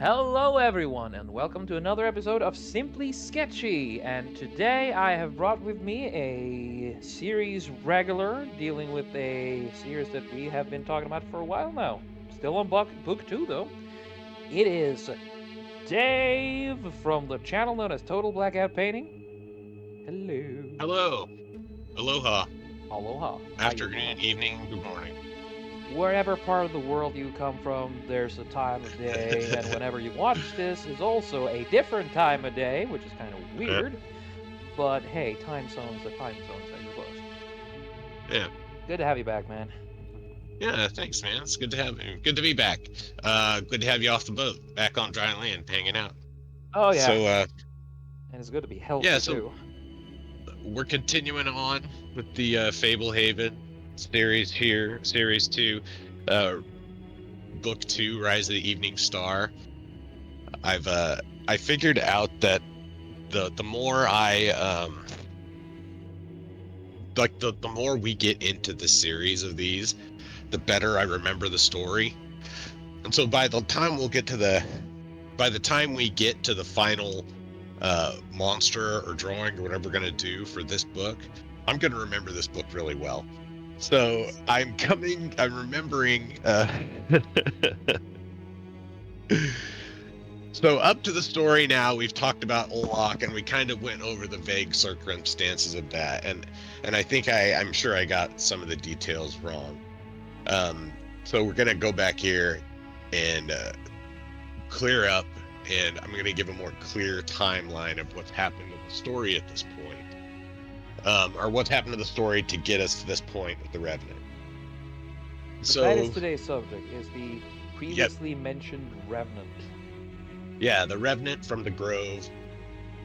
Hello, everyone, and welcome to another episode of Simply Sketchy. And today I have brought with me a series regular dealing with a series that we have been talking about for a while now. Still on book two, though. It is Dave from the channel known as Total Blackout Painting. Hello. Hello. Aloha. Aloha. How you Afternoon, doing? evening, good morning. Wherever part of the world you come from, there's a time of day, and whenever you watch this is also a different time of day, which is kind of Yeah, weird. But hey, time zones are time zones, I suppose. yeah, Good to have you back, man. yeah. Thanks, man. It's good to have you. Good to be back. Good to have you off the boat, back on dry land, hanging out. Oh yeah, So, and it's good to be yeah. healthy So too. we're continuing on with the Fablehaven series here, series two, uh, book two, Rise of the Evening Star. I figured out that the more the more we get into the series of these, the better I remember the story. And so by the time we get to the final monster or drawing or whatever we're gonna do for this book, I'm gonna remember this book really well. So I'm remembering. So up to the story now, we've talked about Olak, and we kind of went over the vague circumstances of that, and I'm sure I got some of the details wrong. Um, so we're gonna go back here and clear up, and I'm going to give a more clear timeline of what's happened to the story at this point, or what's happened to the story to get us to this point with the Revenant. But that is So, today's subject, is the yep, previously mentioned Revenant. yeah, the Revenant from the Grove,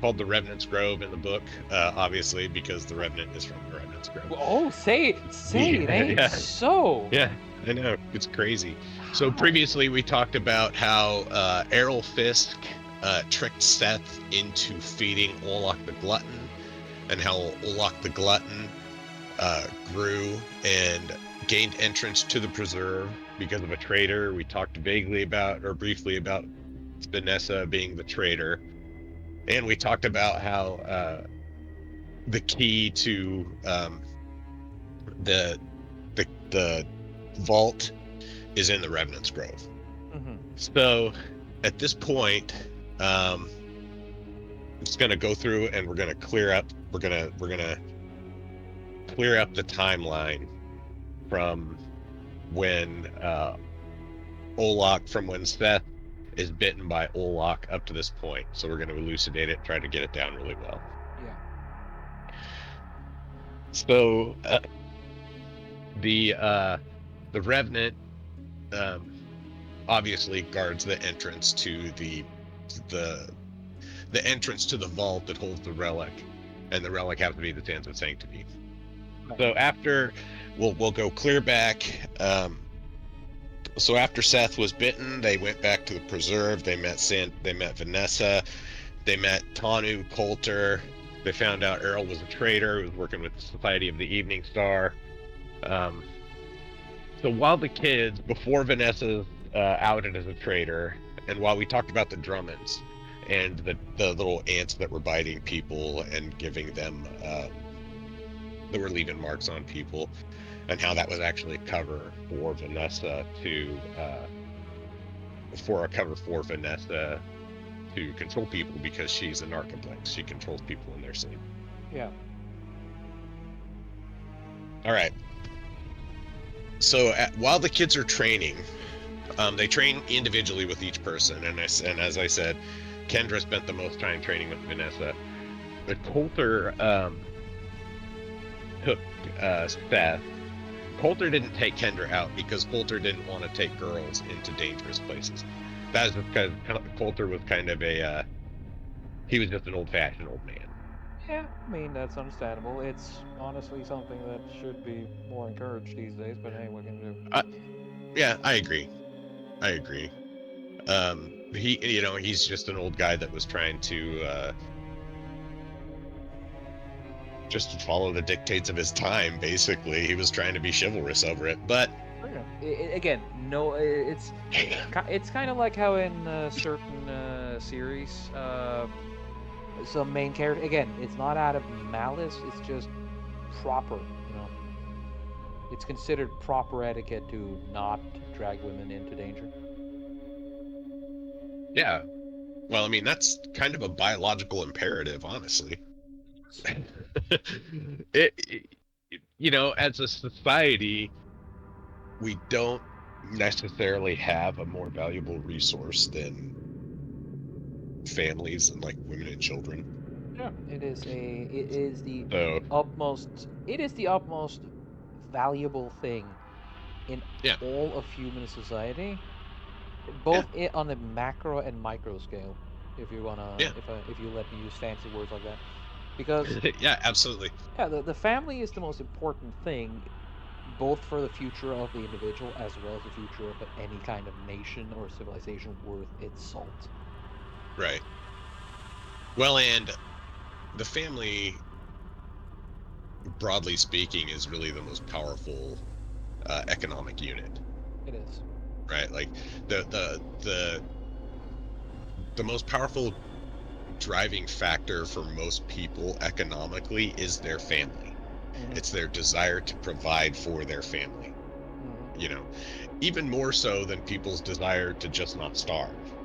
called the Revenant's Grove in the book, obviously because the Revenant is from the Revenant's Grove. Oh, say it Yeah, ain't yeah, so. yeah. I know it's crazy. So How? previously we talked about how Errol Fisk tricked Seth into feeding Olak the Glutton, and how Olak the Glutton grew and gained entrance to the preserve because of a traitor. We talked vaguely about or briefly about Vanessa being the traitor, and we talked about how the key to the the vault is in the Revenant's Grove. Mm-hmm. So at this point, um, I'm just gonna go through and we're gonna clear up. We're gonna clear up the timeline from when Olak from when Seth is bitten by Olak up to this point. So we're going to elucidate it, try to get it down really well. Yeah. So the uh, the Revenant um, obviously guards the entrance to the the entrance to the vault that holds the relic, and the relic happens to be the Sands of Sanctity. Right. So after we'll go clear back. So after Seth was bitten, they went back to the preserve. They met Vanessa. They met Tanu Coulter. They found out Errol was a traitor who was working with the Society of the Evening Star. Um, so while the kids, before Vanessa's outed as a traitor, and while we talked about the Drummonds and the little ants that were biting people and giving them, that were leaving marks on people, and how that was actually a cover for Vanessa for Vanessa to control people because she's a narcoplex. She controls people in their sleep. Yeah. All right. So while the kids are training, they train individually with each person, and as I said, Kendra spent the most time training with Vanessa. But Coulter took Seth. Coulter didn't take Kendra out because Coulter didn't want to take girls into dangerous places. That is because Coulter was kind of he was just an old-fashioned old man. Yeah, I mean, that's understandable. It's honestly something that should be more encouraged these days, but hey, what can you do? Uh, yeah, I agree. I agree. He's just an old guy that was trying to just follow the dictates of his time. Basically, he was trying to be chivalrous over it. But Again, no, it's kind of like how in certain series, some main character. Again, it's not out of malice. It's just proper. It's considered proper etiquette to not drag women into danger. Yeah. Well, I mean, that's kind of a biological imperative, honestly. it, as a society, we don't necessarily have a more valuable resource than families and like women and children. Yeah, it is the So, utmost valuable thing in yeah, all of human society, yeah, both on a macro and micro scale. If you wanna, yeah, if you let me use fancy words like that, because yeah, absolutely. yeah, the family is the most important thing, both for the future of the individual as well as the future of any kind of nation or civilization worth its salt. Right. Well, and the family, broadly speaking, is really the most powerful economic unit, It is. right? Like the most powerful driving factor for most people economically is their family. Mm-hmm. It's their desire to provide for their family. Mm-hmm. You know, even more so than people's desire to just not starve,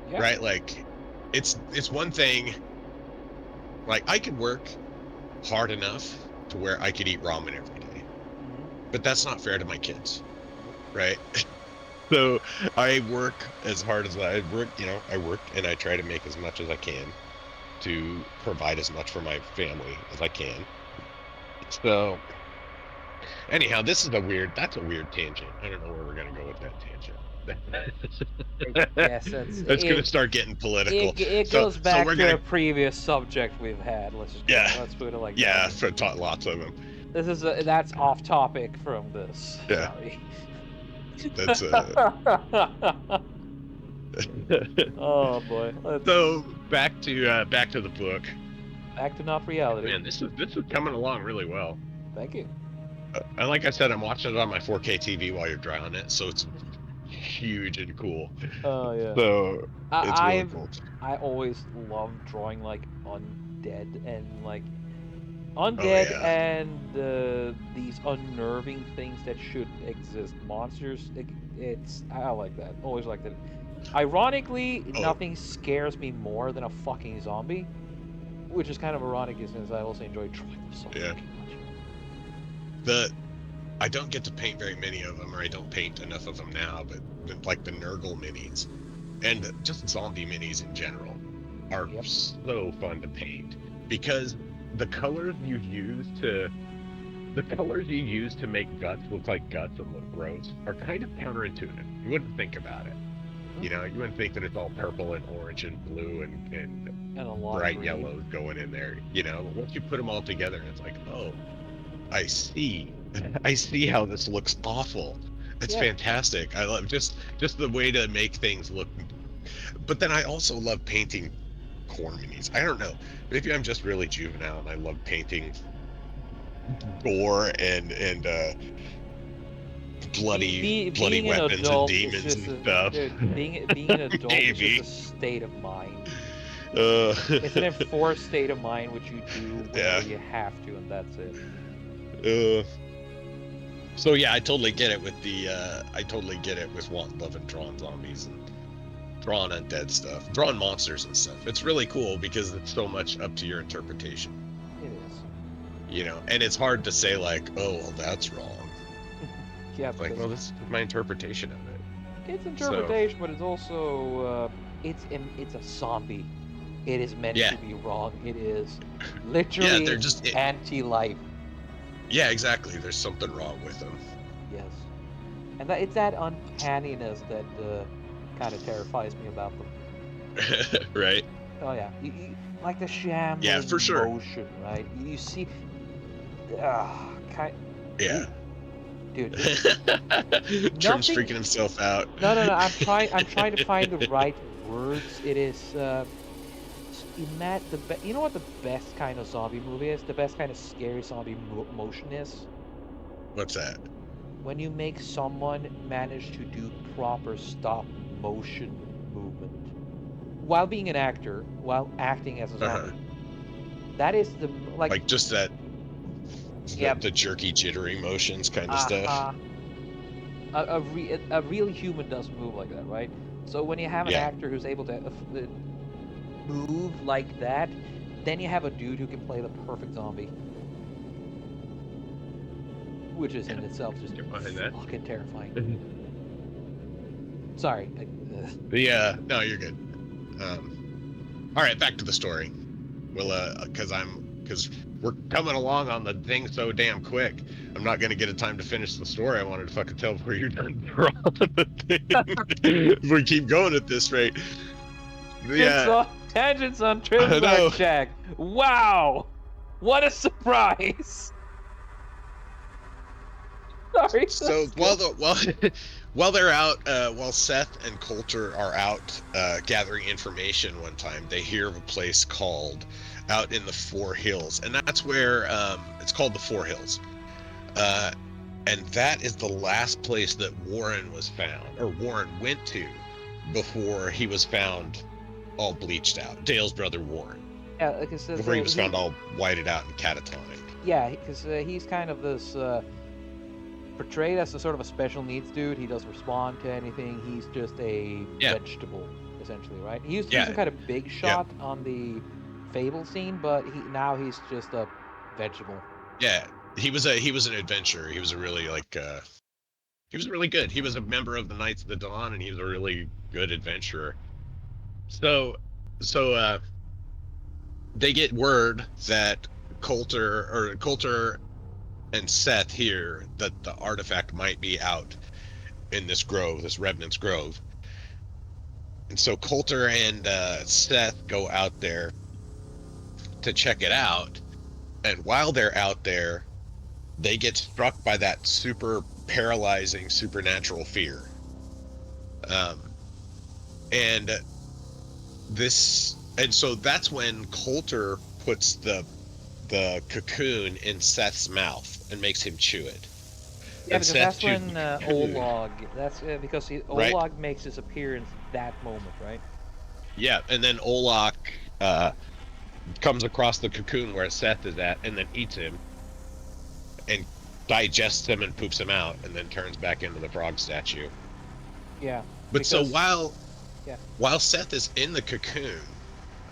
Yeah. right? Like, it's one thing. Like, I could work hard enough to where I could eat ramen every day, Mm-hmm. but that's not fair to my kids, Nope. right? So I work as hard as I work. I work and I try to make as much as I can to provide as much for my family as I can. So anyhow, that's a weird tangent. I don't know where we're gonna go with that tangent. Yes, that's It's gonna it. start getting political. It So goes so back we're to a gonna previous subject we've had. Let's just yeah let's put it like that. yeah for taught lots of them. That's off topic from this. Yeah, Sorry. that's Oh boy. Let's so back to the book. back to not reality. Man, this is coming along really well. Thank you. And like I said, I'm watching it on my 4K TV while you're drawing it, so it's huge and cool. Oh yeah. So it's I really I've cool. I always loved drawing like undead and like Oh undead yeah. and these unnerving things that shouldn't exist. Monsters. It's I like that. Always liked it. Ironically, Oh nothing scares me more than a fucking zombie, which is kind of ironic since I also enjoy drawing them so yeah. fucking much. The I don't get to paint very many of them, or I don't paint enough of them now. But like the Nurgle minis and just zombie minis in general are Yep. so fun to paint because the colors you use to the colors you use to make guts look like guts and look gross are kind of counterintuitive. You wouldn't think about it. Mm-hmm. You wouldn't think that it's all purple and orange and blue and And a lot of bright green. yellows going in there. But once you put them all together, it's like, oh, I see. I see how this looks awful. It's Yeah. fantastic. I love just the way to make things look. But then I also love painting corn minis. I don't know. Maybe I'm just really juvenile and I love painting gore and bloody Being an weapons and adult is demons just and a stuff. dude, being an adult is just a Maybe. state of mind. Uh, It's an enforced state of mind which you do whenever yeah. you have to, and that's it. Uh, so yeah, I totally get it with loving drawing zombies and drawing undead stuff, drawing monsters and stuff. It's really cool because it's so much up to your interpretation. It is. And it's hard to say like, oh, well, that's wrong. Yeah, It's like, because well, this is my interpretation of it. it's So interpretation, but it's also it's a zombie. It is meant yeah, to be wrong. It is yeah, literally they're just anti-life. yeah, exactly. There's something wrong with them. Yes, and it's that uncanniness that kind of terrifies me about them. Right? Oh yeah, like the Yeah, for shambling sure. motion, right? You see, kind, Yeah. dude, Trim's nothing. freaking himself out. No, no, no. I'm trying to find the right words. It is. You know what the best kind of zombie movie is? The best kind of scary zombie motion is? What's that? when you make someone manage to do proper stop motion movement while being an actor, while acting as a Uh-huh. zombie. That is the Like just that yep. the jerky jittery motions kind of stuff. Uh-huh. A real human doesn't move like that, right? So when you have an Yeah. actor who's able to move like that, then you have a dude who can play the perfect zombie, which is in itself just You're behind that. fucking terrifying. Sorry. No, you're good. All right, back to the story. Well, because we're coming along on the thing so damn quick. I'm not gonna get a time to finish the story I wanted to fucking tell before you're done drawing the thing. If we keep going at this rate. Yeah, Tangents on I know. Trimsmark Shack. Wow! What a surprise! Sorry. So while they're out, while Seth and Coulter are out gathering information one time, they hear of a place called out in the Four Hills, and that's where it's called the Four Hills. And that is the last place that Warren was found, or Warren went to before he was found all bleached out. Dale's brother Warren. Yeah, because Before he was found all whited out and catatonic. Yeah, because he's kind of this portrayed as a sort of a special needs dude. He doesn't respond to anything. He's just a vegetable, essentially, right? He used to be some kind of big shot on the Fable scene, but he's just a vegetable. Yeah, he was an adventurer. He was a really he was really good. He was a member of the Knights of the Dawn, and he was a really good adventurer. So they get word that Coulter and Seth hear that the artifact might be out in this grove, this Revenant's grove. And so Coulter and Seth go out there to check it out. And while they're out there, they get struck by that super paralyzing supernatural fear. And so that's when Coulter puts the cocoon in Seth's mouth and makes him chew it. Yeah, because that's when Olag. That's because Olag makes his appearance that moment, right? Yeah, and then Olag comes across the cocoon where Seth is at, and then eats him, and digests him and poops him out, and then turns back into the frog statue. Yeah. But so while Seth is in the cocoon,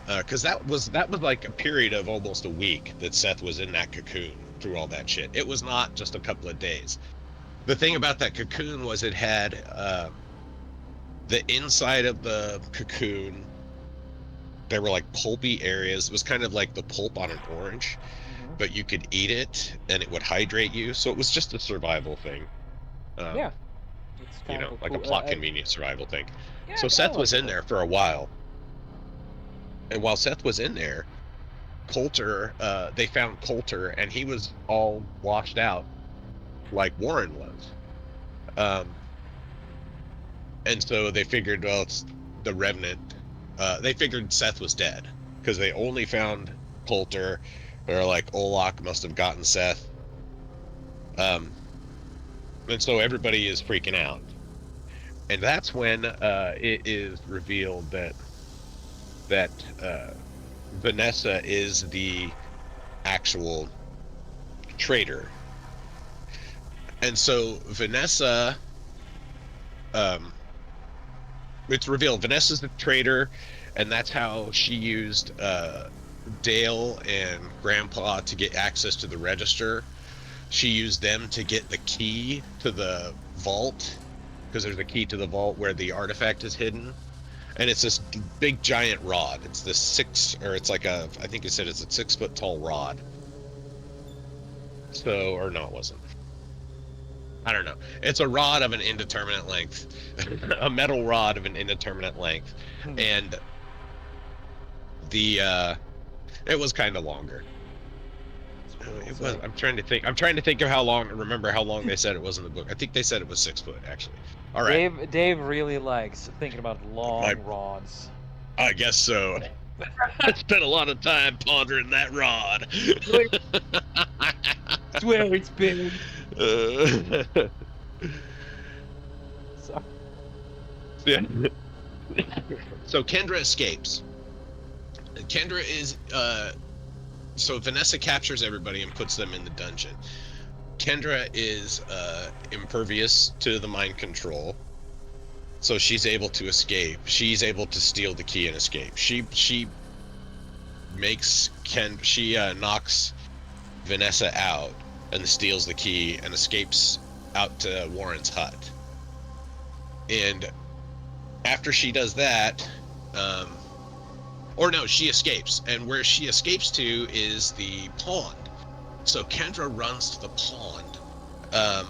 because that was like a period of almost a week that Seth was in that cocoon through all that shit. It was not just a couple of days. The thing about that cocoon was it had the inside of the cocoon. There were like pulpy areas. It was kind of like the pulp on an orange, but you could eat it and it would hydrate you. So it was just a survival thing. Yeah. It's like a plot convenient survival thing. Yeah, so Seth was in there for a while. And while Seth was in there, Coulter, they found Coulter, and he was all washed out like Warren was. And so they figured, well, it's the Revenant. They figured Seth was dead because they only found Coulter. They're like, Olak must have gotten Seth. And so everybody is freaking out. And that's when it is revealed that Vanessa is the actual traitor. And so Vanessa, it's revealed Vanessa's the traitor, and that's how she used Dale and Grandpa to get access to the register. She used them to get the key to the vault, because there's a key to the vault where the artifact is hidden. And it's this big giant rod. It's this I think you said it's a 6 foot tall rod. So, or no, it wasn't. I don't know. It's a rod of an indeterminate length, a metal rod of an indeterminate length, and it was kind of longer. It was. I'm trying to think of how long. Remember how long they said it was in the book. I think they said it was 6 foot actually. All right. Dave really likes thinking about long rods. I guess so. I spent a lot of time pondering that rod. Swear it's big. So, Yeah. So Kendra escapes. Kendra is so Vanessa captures everybody and puts them in the dungeon. Kendra is impervious to the mind control, so she's able to escape. She's able to steal the key and escape. She makes she knocks Vanessa out and steals the key and escapes out to Warren's hut. And after she does that, um, or no, she escapes, and where she escapes to is the pond. So Kendra runs to the pond, um,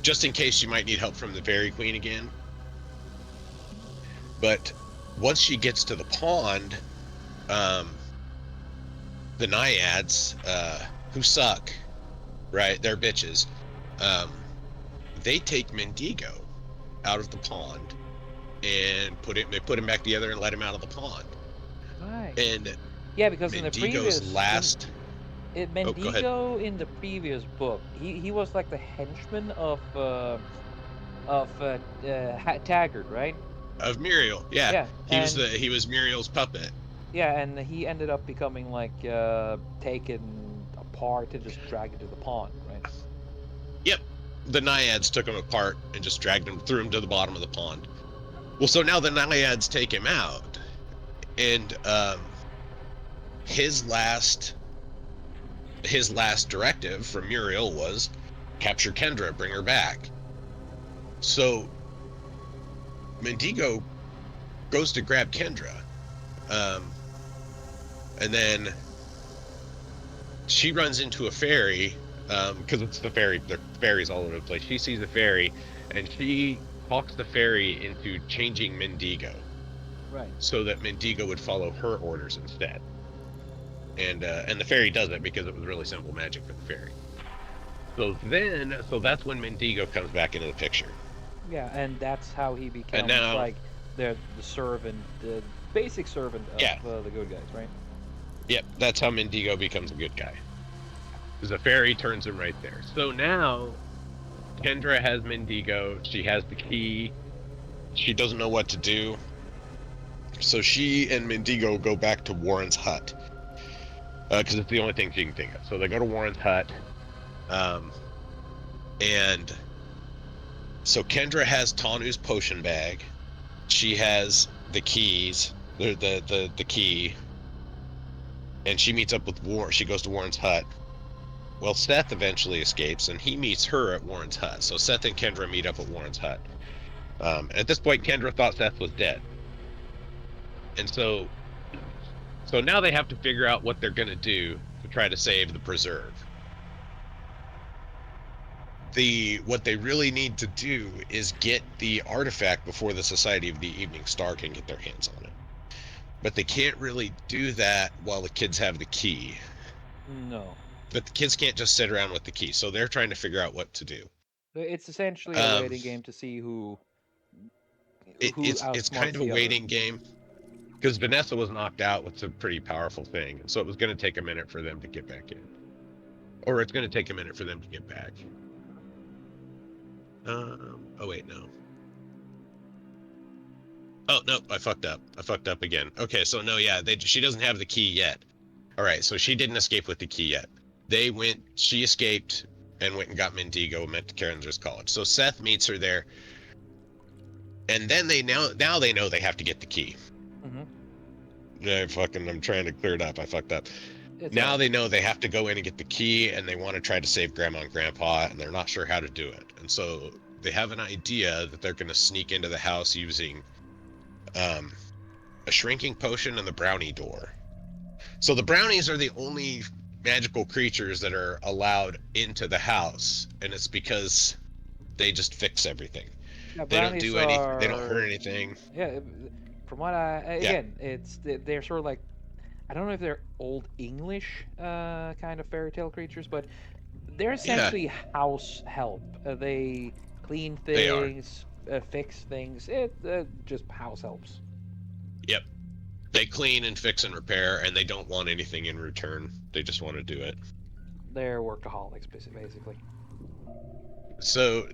just in case you might need help from the Fairy Queen again. But once she gets to the pond, um, the naiads, who suck, right? They're bitches. Um, they take Mendigo out of the pond and they put him back together and let him out of the pond. right. And Yeah, because in the Mendigo's previous last. Oh, go ahead. Mendigo in the previous book, he was like the henchman of Taggart, right? Of Muriel, yeah, Yeah, and he was Muriel's puppet. yeah, and he ended up becoming like taken apart and just dragged into the pond, right? Yep, the naiads took him apart and just dragged him, threw him to the bottom of the pond. Well, so now the naiads take him out, and his last his last directive from Muriel was capture Kendra, bring her back. So Mendigo goes to grab Kendra, um, and then she runs into a fairy, because it's the fairy. The fairies all over the place. She sees a fairy, and she talks the fairy into changing Mendigo, Right. so that Mendigo would follow her orders instead. And the fairy does it because it was really simple magic for the fairy. So that's when Mendigo comes back into the picture. Yeah, and that's how he And becomes now, like the servant, the basic servant of yeah, the good guys, right? yep, that's how Mendigo becomes a good guy. Because the fairy turns him right there. So now Kendra has Mendigo. She has the key. She doesn't know what to do. So she and Mendigo go back to Warren's hut, because it's the only thing she can think of. So they go to Warren's hut, um, and so Kendra has Tanu's potion bag. She has the keys, the key, and she meets up with Warren. She goes to Warren's hut. Well, Seth eventually escapes, and he meets her at Warren's hut. So Seth and Kendra meet up at Warren's hut. At this point, Kendra thought Seth was dead, and so now they have to figure out what they're gonna do to try to save the preserve. What they really need to do is get the artifact before the Society of the Evening Star can get their hands on it. But they can't really do that while the kids have the key. No, But the kids can't just sit around with the key, so they're trying to figure out what to do. it's essentially a Um, waiting game to see who it's kind outsmarts of a the other. waiting game because Vanessa was knocked out with a pretty powerful thing, so it was going to take a minute for them to get back in, or it's going to take a minute for them to get back. Oh wait, no. Oh no, I fucked up. I fucked up again. Okay, so no, yeah, she doesn't have the key yet. All right, so she didn't escape with the key yet. She escaped and went and got Mendigo and went to Karen's college. So Seth meets her there, and then now they know they have to get the key. Mm-hmm. Yeah, I'm trying to clear it up. I fucked up. It's all Now right. they know they have to go in and get the key, and they want to try to save Grandma and Grandpa, and they're not sure how to do it. And so they have an idea that they're going to sneak into the house using um, a shrinking potion and the brownie door. So the brownies are the only magical creatures that are allowed into the house, and it's because they just fix everything. Yeah, They don't brownies do anything. They don't hurt are anything. yeah. From what I Yeah, again, they're sort of like I don't know if they're old English kind of fairy tale creatures, but they're yeah, essentially house help. They clean they are. things, fix things. It just house helps. Yep. They clean and fix and repair, and they don't want anything in return. They just want to do it. They're workaholics, basically. So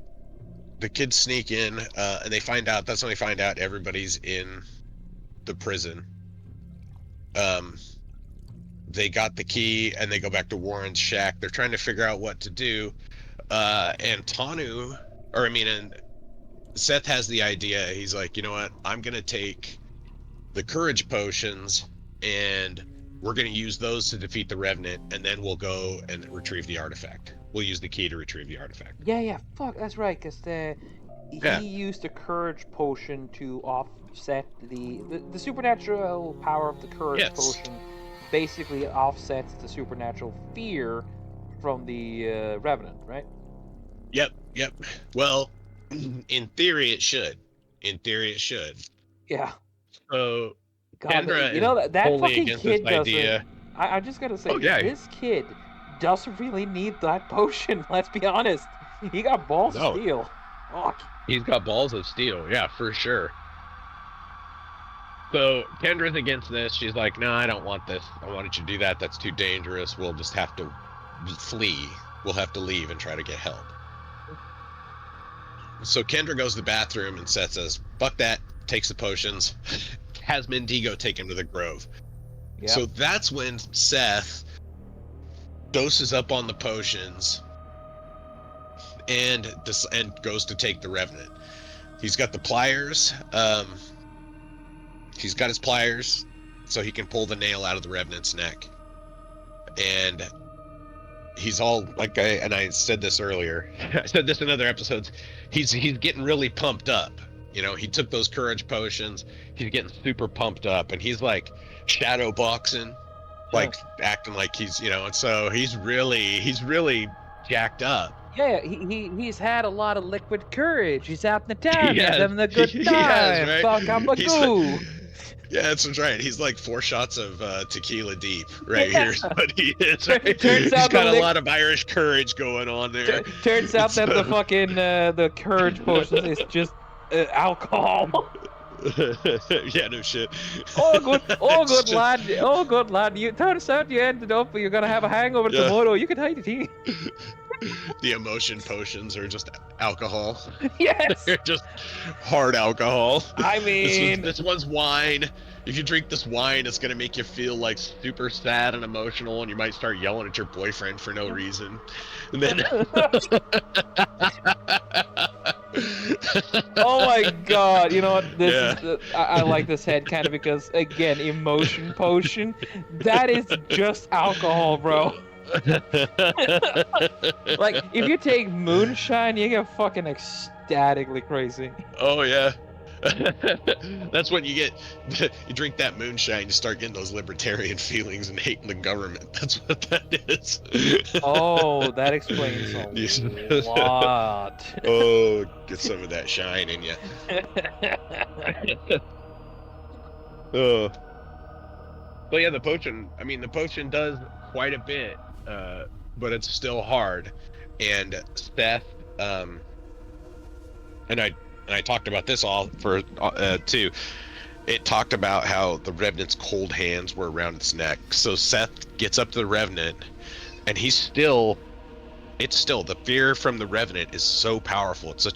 the kids sneak in, and they find out. That's when they find out everybody's in the prison. Um, they got the key, and they go back to Warren's shack. They're trying to figure out what to do. And Tanu, and Seth has the idea. He's like, you know what? I'm gonna take the courage potions, and we're gonna use those to defeat the Revenant, and then we'll go and retrieve the artifact. We'll use the key to retrieve the artifact. Yeah, fuck, that's right, because Yeah. he used the courage potion to offset the supernatural power of the courage Yes. potion basically offsets the supernatural fear from the Revenant, right? Yep. Yep. Well, in theory, it should. In theory, it should. Yeah. So God, Kendra you is know that wholly fucking against this kid doesn't. idea. I just gotta say, Oh yeah. this kid doesn't really need that potion. Let's be honest. He got balls of No. steel. Fuck. He's got balls of steel. Yeah, for sure. So Kendra's against this. She's like, no, I don't want this. I wanted you to do that. That's too dangerous. We'll just have to flee. We'll have to leave and try to get help. So Kendra goes to the bathroom, and Seth says, fuck that, takes the potions, has Mendigo take him to the grove. Yep. So that's when Seth doses up on the potions and goes to take the Revenant. He's got the pliers. He's got his pliers so he can pull the nail out of the Revenant's neck. And he's all like, I said this earlier. I said this in other episodes. He's getting really pumped up. You know, he took those courage potions. He's getting super pumped up, and he's like shadow boxing, like acting like he's, and so he's really jacked up. Yeah, he's had a lot of liquid courage. He's out in the town. He's having a good time. Right? Fuck, I'm a goo. Yeah, that's right. He's like 4 shots of tequila deep right here. But he is. Right? Turns out he's got a lot of Irish courage going on there. Turns out that the fucking the courage potions is just alcohol. Yeah, no shit. Oh good lad. You turns out you ended up you're gonna have a hangover tomorrow. You can hide it here. The emotion potions are just alcohol. Yes. They're just hard alcohol. I mean, this one's wine. If you drink this wine, it's gonna make you feel like super sad and emotional, and you might start yelling at your boyfriend for no reason. And then oh my god, you know what? This is I like this head kind of because again, emotion potion. That is just alcohol, bro. Like if you take moonshine, you get fucking ecstatically crazy. Oh yeah. That's when you drink that moonshine, you start getting those libertarian feelings and hating the government. That's what that is. Oh, that explains a lot. Oh, get some of that shine in you. Oh. But yeah, the potion does quite a bit, but it's still hard. And Seth, and I talked about this all for too. It talked about how the Revenant's cold hands were around its neck. So Seth gets up to the Revenant, and it's still the fear from the Revenant is so powerful. It's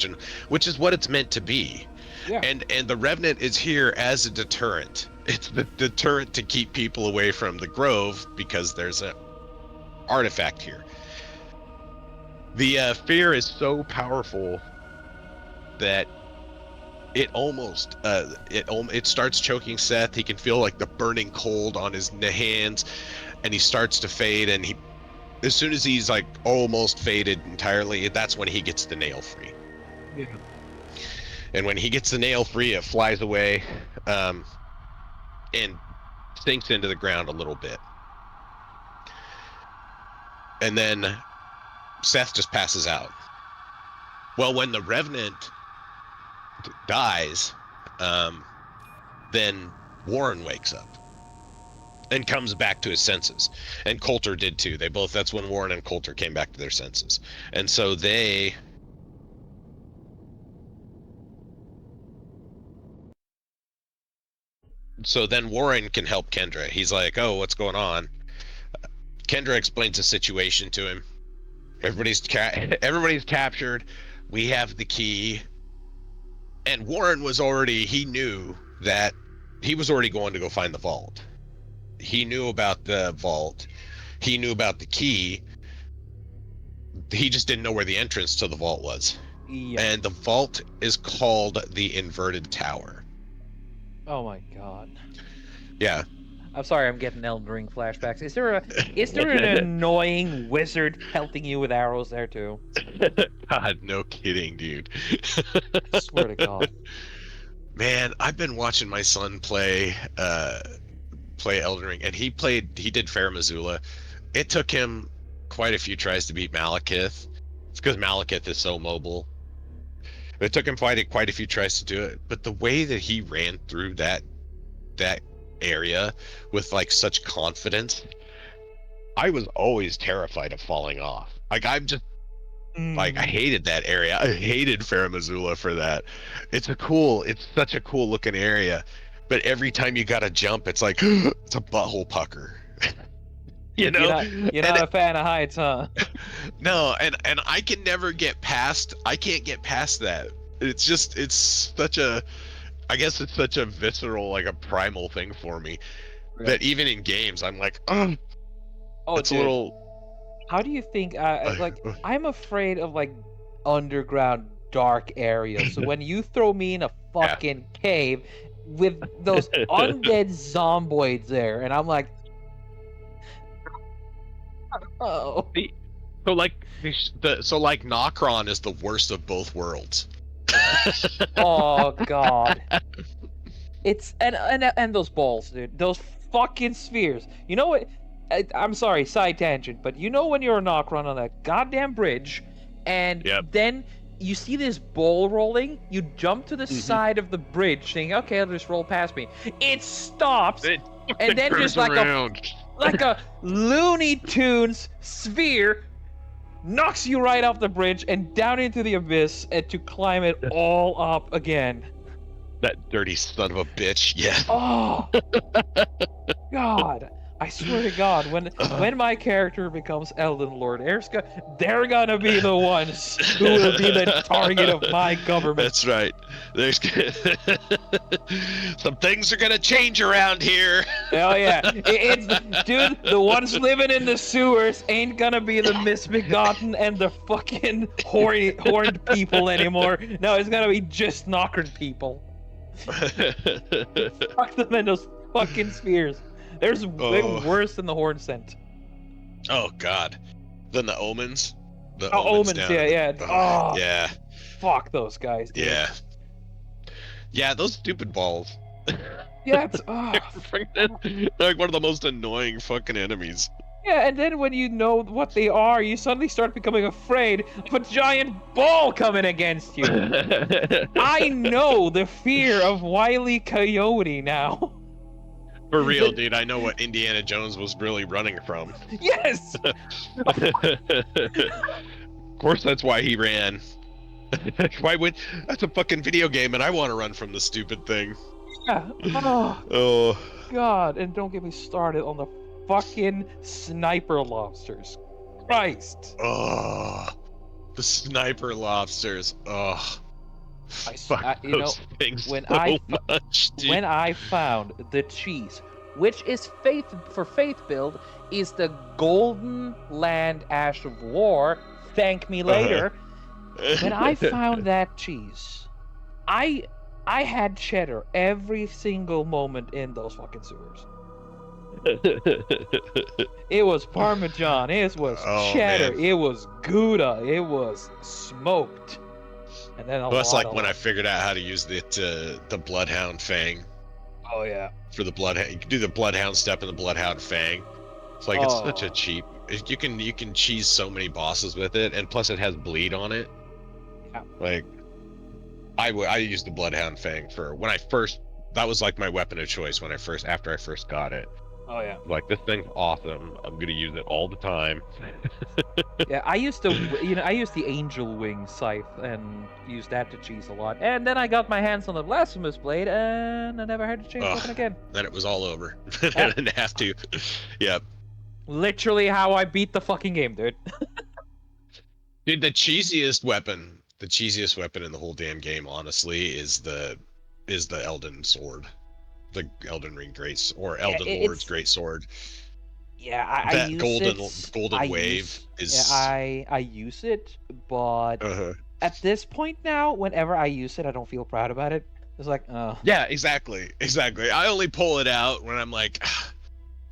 which is what it's meant to be. Yeah. And the Revenant is here as a deterrent. It's the deterrent to keep people away from the Grove because there's an artifact here. The fear is so powerful that it almost it starts choking Seth. He can feel like the burning cold on his hands, and he starts to fade. And as soon as he's like almost faded entirely, that's when he gets the nail free. Yeah. And when he gets the nail free, it flies away, and sinks into the ground a little bit. And then Seth just passes out. Well, when the Revenant dies, then Warren wakes up and comes back to his senses, and Coulter did too. That's when Warren and Coulter came back to their senses, and so then Warren can help Kendra. He's like, oh, what's going on? Kendra explains the situation to him, Everybody's captured. We have the key. And Warren he knew that he was already going to go find the vault. He knew about the vault. He knew about the key. He just didn't know where the entrance to the vault was. Yeah. And the vault is called the Inverted Tower. Oh my god. Yeah. I'm sorry, I'm getting Elden Ring flashbacks. Is there an annoying wizard pelting you with arrows there too? God, no kidding, dude. I swear to God. Man, I've been watching my son play Elden Ring, and he did Fair Missoula. It took him quite a few tries to beat Malekith. It's because Malekith is so mobile. It took him quite a few tries to do it, but the way that he ran through that area with like such confidence, I was always terrified of falling off. Like I'm just like, I hated that area. I hated Fair Missoula for that. It's such a cool looking area, but every time you gotta jump, it's like it's a butthole pucker. You know, you're not a fan of heights, huh? No, and I can never get past. I can't get past that. It's such a, I guess it's such a visceral, like a primal thing for me, that even in games, I'm like, oh, it's dude. a little. How do you think? Like, I'm afraid of like underground dark areas. So when you throw me in a fucking cave with those undead zomboids there, and I'm like, oh. So like Nokron is the worst of both worlds. Oh god. It's and those balls, dude. Those fucking spheres. You know what? I'm sorry, side tangent, but you know when you're a Nokron on that goddamn bridge, and then you see this ball rolling, you jump to the side of the bridge, thinking, okay, I'll just roll past me. It stops, and then just like a Looney Tunes sphere knocks you right off the bridge and down into the abyss, and to climb it all up again. That dirty son of a bitch, yeah. Oh, God. I swear to God, when my character becomes Elden Lord Erska, they're gonna be the ones who will be the target of my government. That's right. There's some things are gonna change around here. Oh yeah, dude. The ones living in the sewers ain't gonna be the misbegotten and the fucking horned people anymore. No, it's gonna be just knockered people. Fuck them in those fucking spheres. They're worse than the horn scent. Oh god. Then the omens. The omens, yeah. Oh, yeah. Fuck those guys, dude. Yeah. Yeah, those stupid balls. Yeah, it's they're like one of the most annoying fucking enemies. Yeah, and then when you know what they are, you suddenly start becoming afraid of a giant ball coming against you. I know the fear of Wile E. Coyote now. For real, dude, I know what Indiana Jones was really running from. Yes! Of course, that's why he ran. That's a fucking video game, and I want to run from the stupid thing. Yeah. Oh. God, and don't get me started on the fucking sniper lobsters. Christ. Oh. The sniper lobsters. Oh. Fuck those things when so much, dude. When I found the cheese, which is faith build, is the Golden Land Ash of War. Thank me later. When I found that cheese, I had cheddar every single moment in those fucking sewers. It was Parmesan, it was cheddar, man. it was Gouda, it was smoked. And then that's like when I figured out how to use the Bloodhound Fang. Oh yeah. For the Bloodhound, you can do the Bloodhound step and the Bloodhound Fang. It's like it's such a cheap. You can cheese so many bosses with it, and plus it has bleed on it. Yeah. Like, I used the Bloodhound Fang for when I first. That was like my weapon of choice after I first got it. Oh yeah. Like, this thing's awesome. I'm gonna use it all the time. Yeah, I used the Angel Wing scythe and used that to cheese a lot. And then I got my hands on the Blasphemous Blade, and I never had to change weapon again. Then it was all over. I didn't have to. Yep. Literally how I beat the fucking game, dude. Dude, the cheesiest weapon in the whole damn game, honestly, is the Elden sword, the Elden Ring or Yeah, Elden Lord's it's great sword. yeah. I That use it. I golden wave use yeah, is. I use it, but Uh, at this point now, whenever I use it, I don't feel proud about it. It's like, yeah, exactly. I only pull it out when I'm like, "Ah,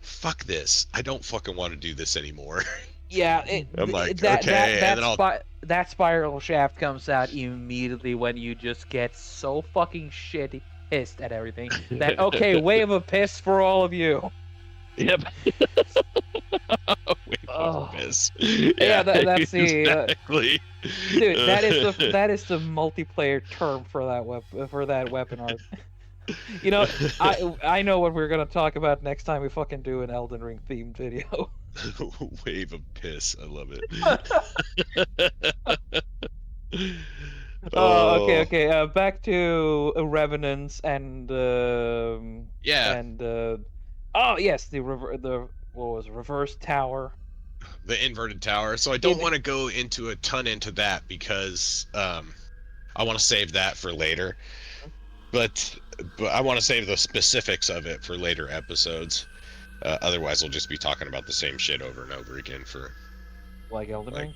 fuck this. I don't fucking want to do this anymore." yeah, I'm like, that okay, and then I'll. that spiral shaft comes out immediately when you just get so fucking shitty pissed at everything. That okay, wave of piss for all of you. Yep. Wave of Oh, piss. yeah, Yeah, that's the exactly. dude. Uh, That is the multiplayer term for that weapon art. You know, I know what we're gonna talk about next time we fucking do an Elden Ring themed video. Wave of piss. I love it. Okay, Oh, okay. Back to Revenants yeah. and oh yes, the what was it, reverse tower. The inverted tower. So I don't In want to go into a ton into that because I want to save that for later. But I want to save the specifics of it for later episodes. Otherwise, we'll just be talking about the same shit over and over again for like Elden like Ring.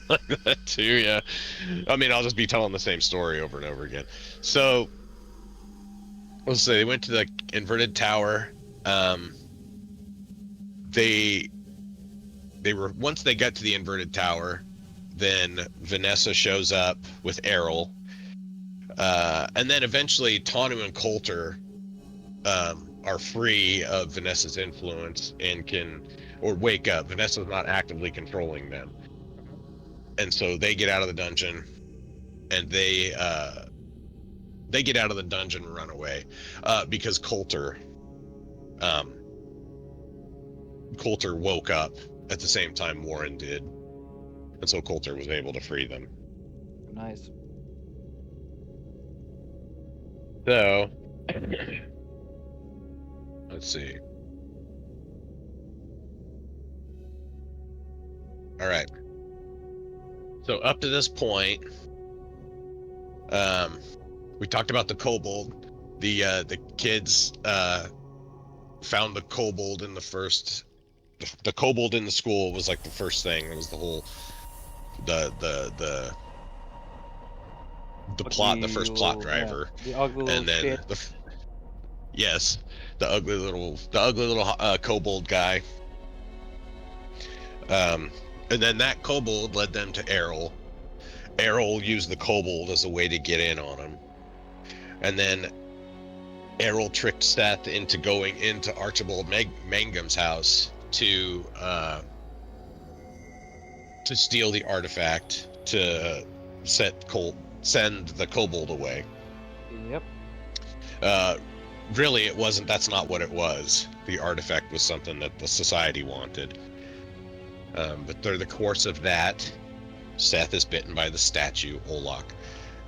like that too. Yeah, I mean, I'll just be telling the same story over and over again. So let's say they went to the inverted tower. Um, they they were once they got to the inverted tower, then Vanessa shows up with Errol, and then eventually Tanu and Coulter are free of Vanessa's influence and can or wake up. Vanessa's not actively controlling them, and so they get out of the dungeon and they get out of the dungeon and run away because um, Coulter woke up at the same time Warren did, and so Coulter was able to free them. Nice. So let's see. All right. So up to this point, um, we talked about the kobold. The kids found the kobold in the first. The kobold in the school was like the first thing. It was the whole the the plot, the first plot driver, The ugly little and then shit. yes, the ugly little kobold guy. Um, and then that kobold led them to Errol. Errol used the kobold as a way to get in on him, and then Errol tricked Seth into going into Archibald Mangum's house to steal the artifact to send the kobold away. Yep. Uh, really, it wasn't. That's not what it was. The artifact was something that the society wanted. But through the course of that, Seth is bitten by the statue Olok,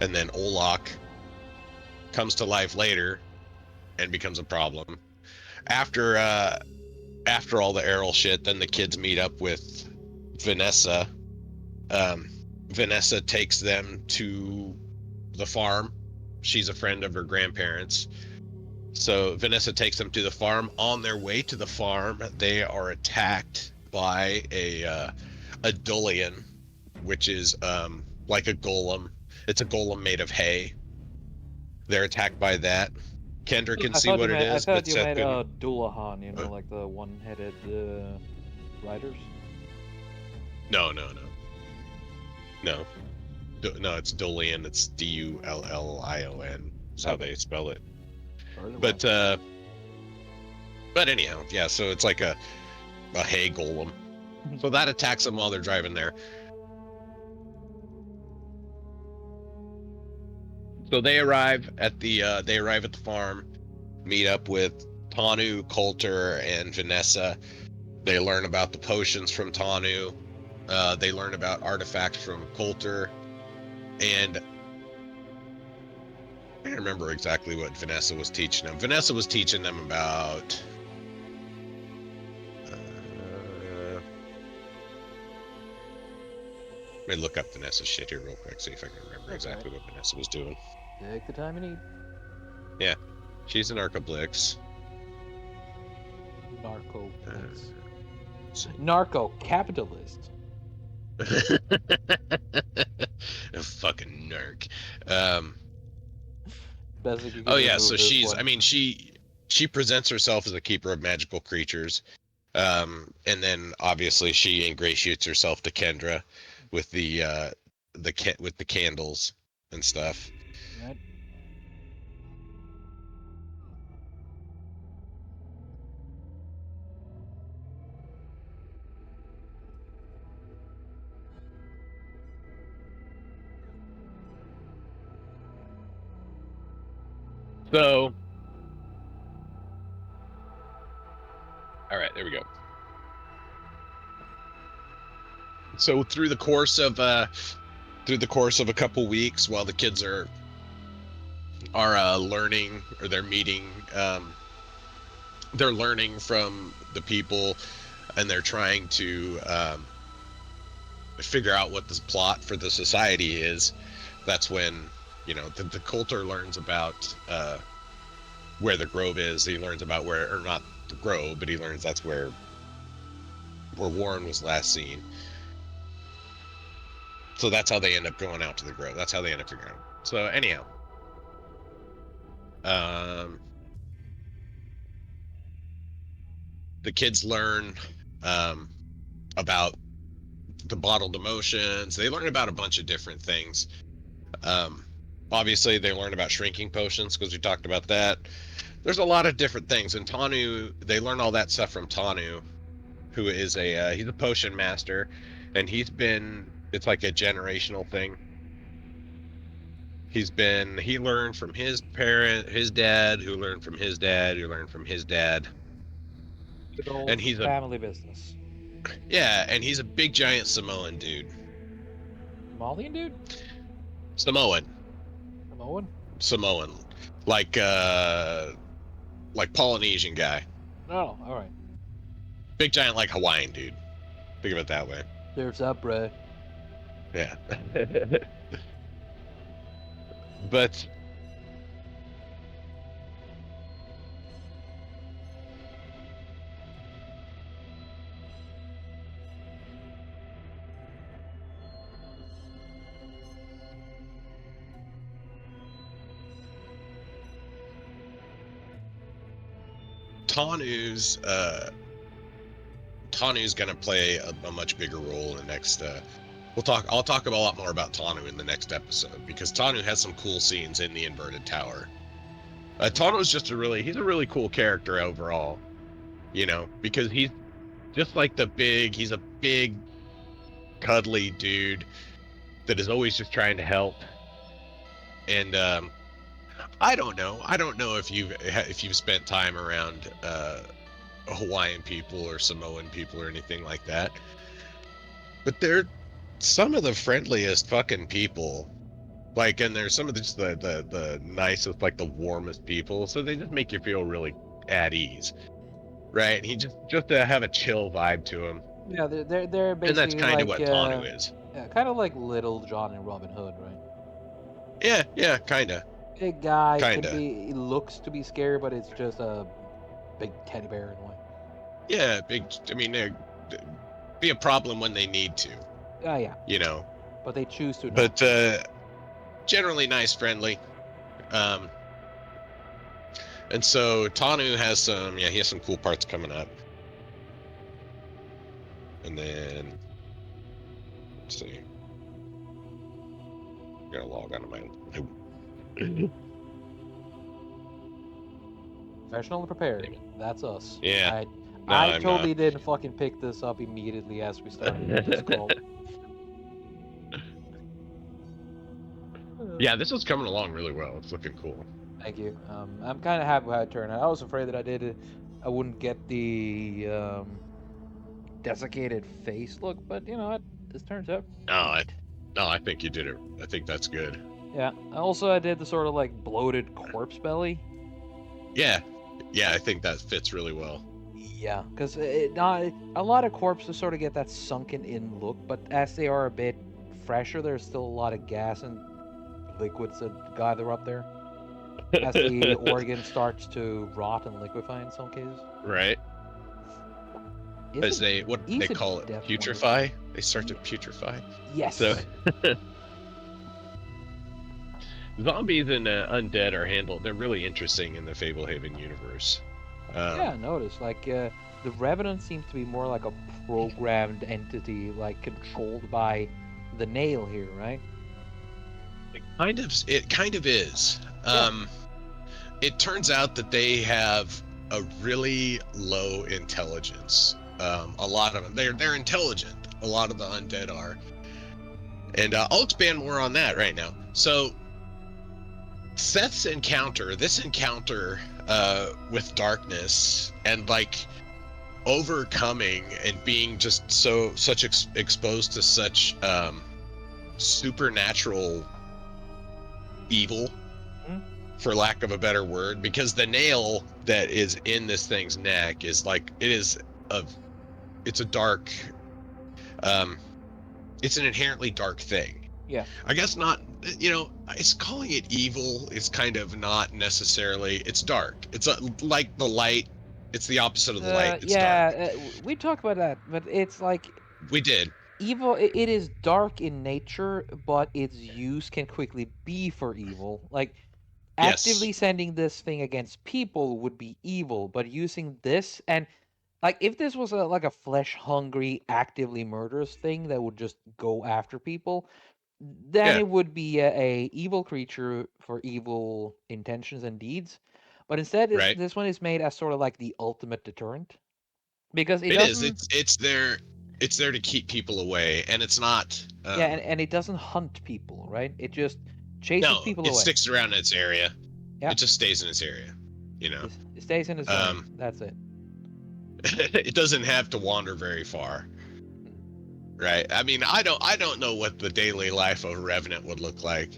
and then Olok comes to life later and becomes a problem. After after all the Errol shit, then the kids meet up with Vanessa. Um, Vanessa takes them to the farm. She's a friend of her grandparents. So Vanessa takes them to the farm. On their way to the farm, they are attacked by a Dullian, which is like a golem. It's a golem made of hay. They're attacked by that. Kendra can see what it I is, thought but you Seth meant couldn't. Dullahan, Uh, like the one-headed riders. no, no, no, no, no. It's Dullion. It's Dullion. That's how Okay. they spell it. Heard of But anyhow, yeah. So it's like a hay golem. So that attacks them while they're driving there. So they arrive at the farm, meet up with Tanu, Coulter, and Vanessa. They learn about the potions from Tanu. They learn about artifacts from Coulter, and I can't remember exactly what Vanessa was teaching them. Vanessa was teaching them about Let me look up Vanessa's shit here real quick, see if I can remember That's exactly what Vanessa was doing. Take the time you need. Yeah, she's an Arcablix. Narco. So- Narco capitalist. A fucking narc. Best thing you Oh can yeah, so remove this she's. one. I mean, she presents herself as a keeper of magical creatures, and then obviously she ingratiates herself to Kendra with with the candles and stuff. Right? So, all right, there we go. So through the course of a couple weeks, while the kids are learning, or they're learning from the people, and they're trying to figure out what the plot for the society is. That's when, the Coulter learns about where the grove is. He learns about where, or not the grove, but he learns that's where Warren was last seen. So that's how they end up going out to the grove. That's how they end up figuring out. So anyhow, um, the kids learn um, about the bottled emotions. They learn about a bunch of different things. Um, Obviously, they learn about shrinking potions because we talked about that. There's a lot of different things, and Tanu. They learn all that stuff from Tanu, who is he's a potion master, and he's been. It's like a generational thing. He learned from his dad, who learned from his dad, who learned from his dad, Good old and he's a family business. yeah, and he's a big giant Samoan dude. Malian dude? Samoan, Samoan? Samoan, like like Polynesian guy, Oh, alright. big giant like Hawaiian dude. Think of it that way. Surf's up, bruh. Yeah. But Tanu's Tanu's gonna play a much bigger role in the next. I'll talk a lot more about Tanu in the next episode because Tanu has some cool scenes in the inverted tower. Tanu's just he's a really cool character overall, because he's just like he's a big, cuddly dude that is always just trying to help. And I don't know. I don't know if you've spent time around Hawaiian people or Samoan people or anything like that, but they're some of the friendliest fucking people. Like, and they're some of the nicest, like the warmest people. So they just make you feel really at ease, right? And he just to have a chill vibe to him, Yeah, they're and that's basically kind of like what Tanu is. yeah, kind of like Little John and Robin Hood, right? Yeah, kinda, Big guy can kinda. be he looks to be scary, but it's just a big teddy bear in a way. Yeah, big. I mean, they be a problem when they need to, Yeah, you know. but they choose to not. But generally nice, friendly. Um, and so Tanu has he has some cool parts coming up. And then let's see, I'm gonna log onto my. Professional and prepared. That's us. Yeah, no, I I'm not. totally didn't fucking pick this up immediately as we started this call. Yeah, this is coming along really well. It's looking cool. Thank you. I'm kind of happy with how it turned out. I was afraid that I wouldn't get the desiccated face look, but you know what? This turns out No, great. I think you did it. I think that's good. Yeah. Also, I did the sort of like bloated corpse belly. Yeah, I think that fits really well. Yeah, because a lot of corpses sort of get that sunken in look, but as they are a bit fresher, there's still a lot of gas and liquids that gather up there as the organ starts to rot and liquefy in some cases. Right. Is As it they what they easy call it, death wonder? putrefy. They start to Ye- putrefy. So Yes. zombies and undead are handled. They're really interesting in the Fablehaven universe. Yeah, notice the Revenant seems to be more like a programmed entity, like controlled by the nail here, right? It kind of is. Yeah. It turns out that they have a really low intelligence. A lot of them, they're intelligent. A lot of the undead are, and I'll expand more on that right now. So Seth's encounter, this encounter with darkness, and like overcoming and being just exposed to such supernatural evil, for lack of a better word, because the nail that is in this thing's neck is like it's a dark, um it's an inherently dark thing. Yes. I guess not, it's calling it evil is kind of not necessarily. It's dark. It's like the light. It's the opposite of the light. It's dark. Yeah, we talked about that, but it's like We did. evil. It is dark in nature, but its use can quickly be for evil. Like Yes. actively sending this thing against people would be evil, but using this and like if this was like a flesh hungry, actively murderous thing that would just go after people, then Yeah. it would be a evil creature for evil intentions and deeds. But instead, Right. this one is made as sort of like the ultimate deterrent because it It is. doesn't. It's there. It's there to keep people away, and it's not. Yeah, and it doesn't hunt people, right? It just chases No, people it away. sticks around in its area. Yeah, It just stays in its area. You know. it stays in its lane. Um, That's it. it doesn't have to wander very far. Right. I mean, I don't know what the daily life of a Revenant would look like.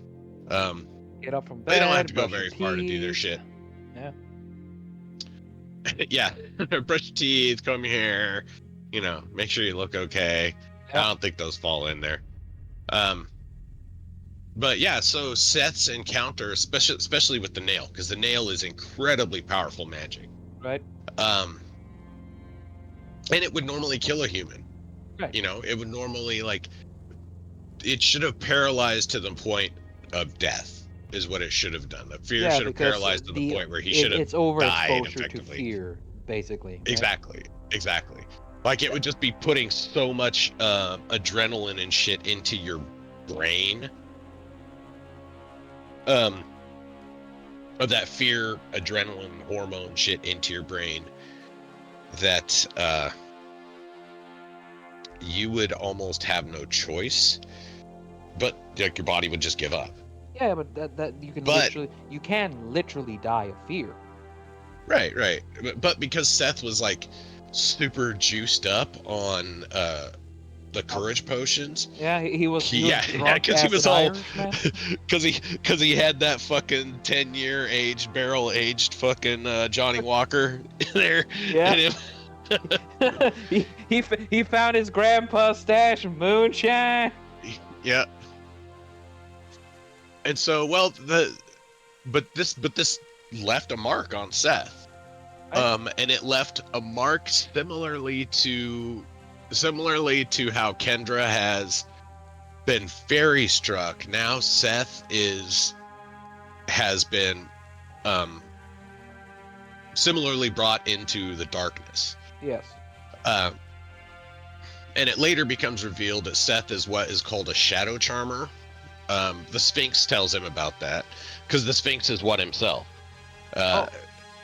Get up from They bed, don't have to go brush your very far to do their teeth. shit. Yeah. Yeah. Brush your teeth, comb your hair, make sure you look okay. Yeah. I don't think those fall in there. But yeah, so Seth's encounter, especially with the nail, because the nail is incredibly powerful magic. Right. And it would normally kill a human. Right. It would normally it should have paralyzed to the point of death is what it should have done. The fear should have paralyzed to the point where he should have it's died overexposure to effectively. fear, basically. Right? Exactly. Like it would just be putting so much adrenaline and shit into your brain. Of that fear, adrenaline, hormone shit into your brain that you would almost have no choice, but like your body would just give up. Yeah, but that you can literally die of fear. Right. But because Seth was like super juiced up on the courage potions. Yeah, he was because he was all Irishman. because he had that fucking 10-year aged barrel aged fucking Johnny Walker there. Yeah. he found his grandpa's stash of moonshine. Yeah. And so, but this left a mark on Seth, and it left a mark similarly to how Kendra has been fairy struck. Now Seth has been similarly brought into the darkness. Yes. And it later becomes revealed that Seth is what is called a shadow charmer. The Sphinx tells him about that, because the Sphinx is what himself,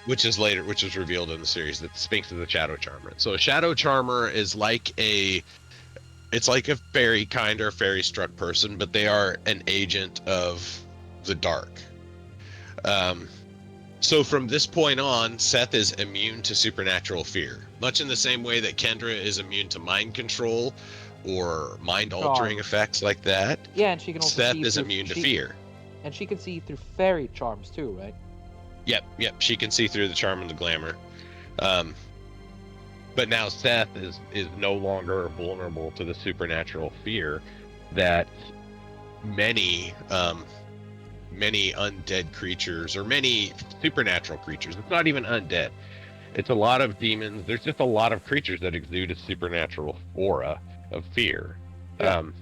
which is revealed in the series, that the Sphinx is a shadow charmer. So a shadow charmer is like it's like a fairy kind or a fairy struck person, but they are an agent of the dark. So from this point on, Seth is immune to supernatural fear, much in the same way that Kendra is immune to mind control or mind-altering effects like that. Yeah, and she can also Seth is immune to fear. And she can see through fairy charms too, right? Yep. She can see through the charm and the glamour. But now Seth is no longer vulnerable to the supernatural fear that many many undead creatures or many supernatural creatures. It's not even undead. It's a lot of demons. There's just a lot of creatures that exude a supernatural aura of fear, Yeah. Which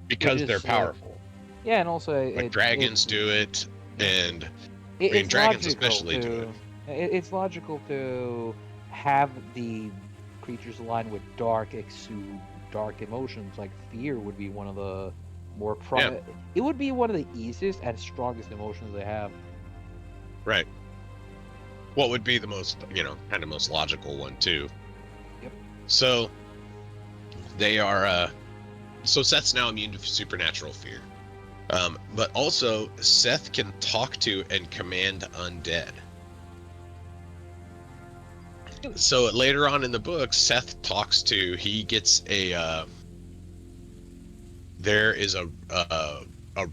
because they're is powerful. yeah, and also Like dragons do it, and I mean it's dragons logical especially do it. it's logical to have the creatures aligned with dark exude dark emotions. Like fear would be one of the more Yeah, it would be one of the easiest and strongest emotions they have. right. What would be the most, kind of most logical one too? Yep. So they are. So Seth's now immune to supernatural fear. But also, Seth can talk to and command undead. So later on in the book, Seth talks to. He gets a. There is a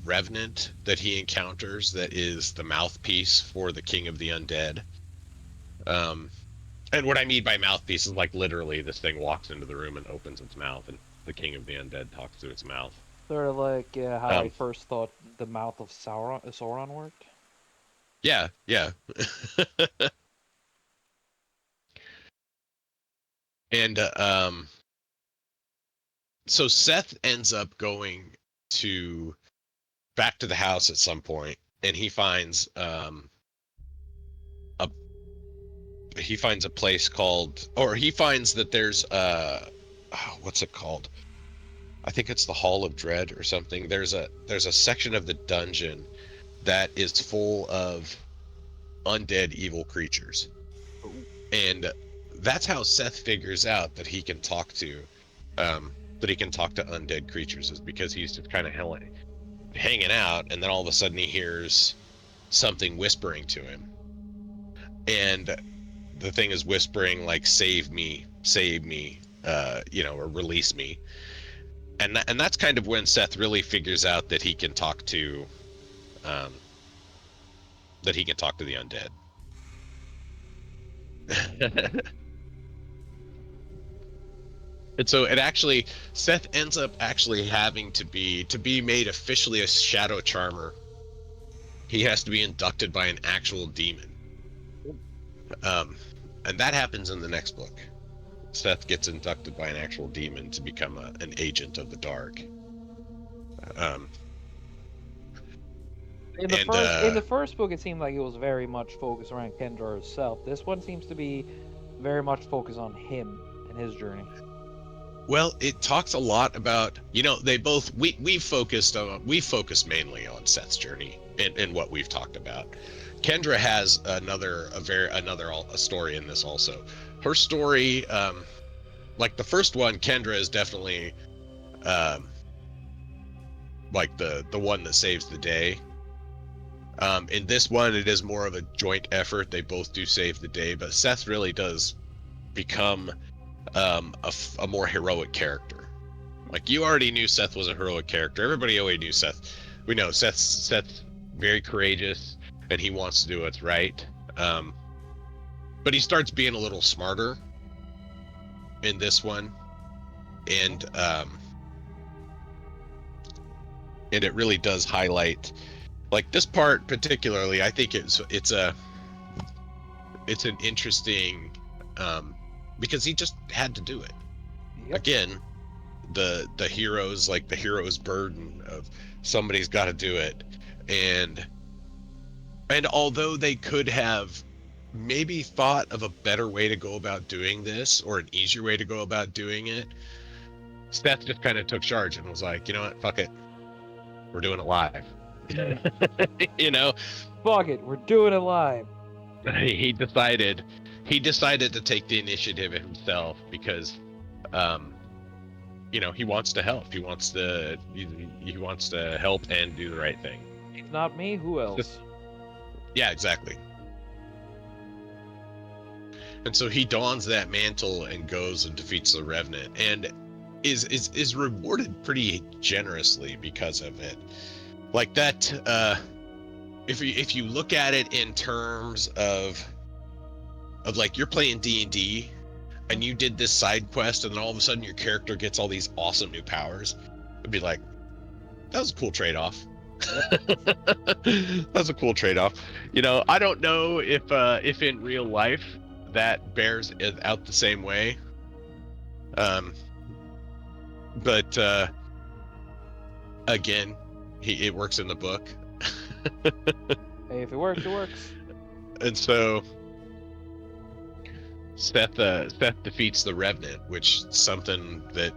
revenant that he encounters that is the mouthpiece for the king of the undead. Um, and what I mean by mouthpiece is like literally this thing walks into the room and opens its mouth, and the king of the undead talks through its mouth. Sort of like how I Um, first thought the mouth of Sauron worked. yeah, yeah. And so Seth ends up going to back to the house at some point, and a he finds a place called, or he finds that there's what's it called? I think it's the Hall of Dread or something. There's a section of the dungeon that is full of undead evil creatures, Ooh. and that's how Seth figures out that he can talk to undead creatures, is because he's just kind of hanging out, and then all of a sudden he hears something whispering to him, and the thing is whispering like save me, or release me. And that's kind of when Seth really figures out that he can talk to um, the undead. And so it actually, Seth ends up actually having to be made officially a shadow charmer. He has to be inducted by an actual demon. Um, and that happens in the next book. Seth gets inducted by an actual demon to become an agent of the dark. Um, and In the first book, it seemed like it was very much focused around Kendra herself. This one seems to be very much focused on him and his journey. well, it talks a lot about, they both, we focused mainly on Seth's journey and what we've talked about. Kendra has a story in this also. Her story, like the first one, Kendra is definitely um, like the one that saves the day. In this one, it is more of a joint effort. They both do save the day, but Seth really does become a more heroic character. Like, you already knew Seth was a heroic character. Everybody already knew Seth. We know Seth's very courageous, and he wants to do what's right. Um, but he starts being a little smarter in this one, and it really does highlight, like, this part particularly. I think it's an interesting, because he just had to do it. Yep. Again, the hero's burden of somebody's got to do it, and although they could have maybe thought of a better way to go about doing this, or an easier way to go about doing it, Seth just kind of took charge and was like, you know what, fuck it, we're doing it live. you know Fuck it, we're doing it live. he decided to take the initiative himself, because um he wants to help. He wants to help and do the right thing. If not me, who else? Yeah, exactly. And so he dons that mantle and goes and defeats the Revenant, and is rewarded pretty generously because of it. Like that, if you look at it in terms of like, you're playing D&D and you did this side quest, and then all of a sudden your character gets all these awesome new powers, it'd be like, was a cool trade-off. Yep. That's a cool trade-off. I don't know if in real life that bears it out the same way. But again, it works in the book. Hey, if it works, it works. And so Seth defeats the Revenant, which is something that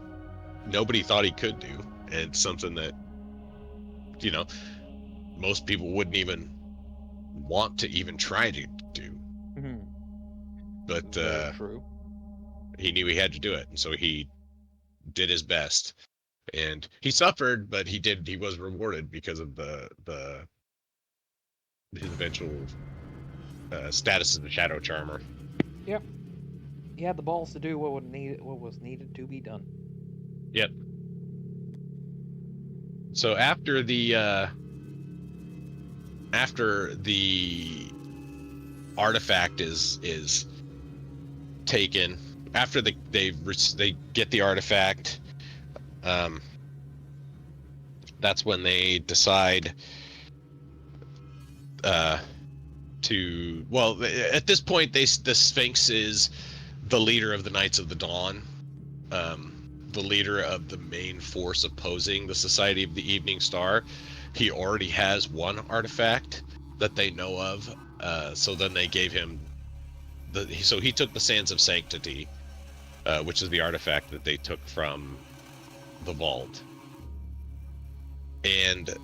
nobody thought he could do, and something that most people wouldn't even want to even try to do. Mm-hmm. But Very true. he knew he had to do it, and so he did his best. And he suffered, but he was rewarded because of his eventual status as a shadow charmer. Yep. He had the balls to do what was needed to be done. Yep. So after the artifact is taken, after they get the artifact, that's when they decide at this point the Sphinx is the leader of the Knights of the Dawn, the leader of the main force opposing the Society of the Evening Star. He already has one artifact that they know of, so then they gave him so he took the Sands of Sanctity, which is the artifact that they took from the vault, and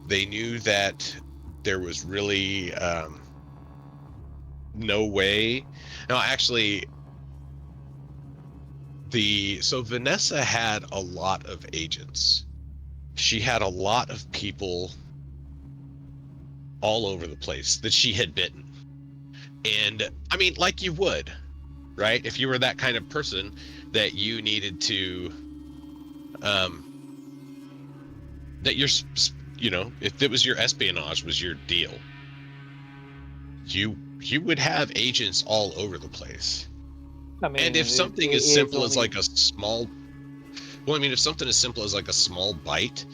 they knew that there was really no way. No, actually, Vanessa had a lot of agents. She had a lot of people all over the place that she had bitten. And I mean, like you would, right? If you were that kind of person that you needed to, that if it was your espionage was your deal, you would have agents all over the place. I mean, and if something as simple as like a small, if something as simple as like a small bite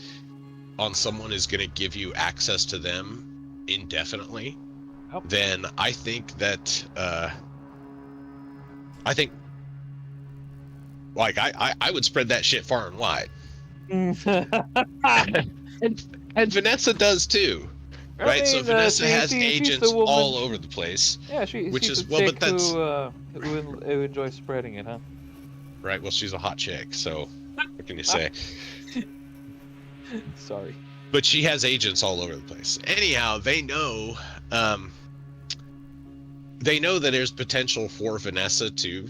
on someone is going to give you access to them indefinitely, then I think that I would spread that shit far and wide. and Vanessa does too, right? So Vanessa has agents all over the place. Yeah, she's a chick who enjoys spreading it, huh? Right. Well, she's a hot chick, so what can you say? Sorry. But she has agents all over the place. Anyhow, they know that there's potential for Vanessa to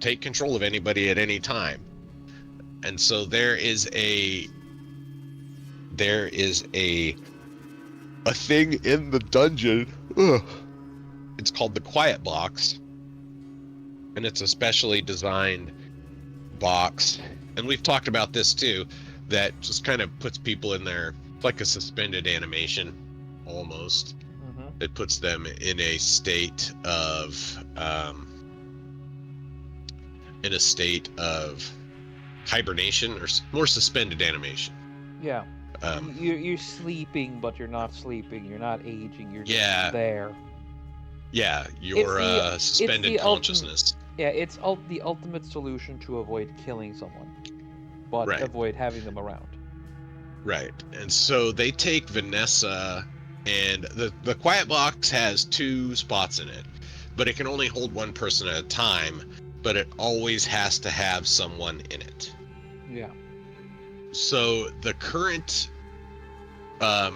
take control of anybody at any time. And so there is a thing in the dungeon. It's called the Quiet Box. And it's a specially designed box. And we've talked about this too, that just kind of puts people in there like a suspended animation almost. Mm-hmm. It puts them in a state of hibernation, or more suspended animation. Yeah. You're sleeping, but you're not sleeping. You're not aging. You're just there. Yeah, you're suspended consciousness. It's the ultimate solution to avoid killing someone, but avoid having them around. Right. And so they take Vanessa, and the Quiet Box has 2 spots in it, but it can only hold one person at a time, but it always has to have someone in it. Yeah. So the current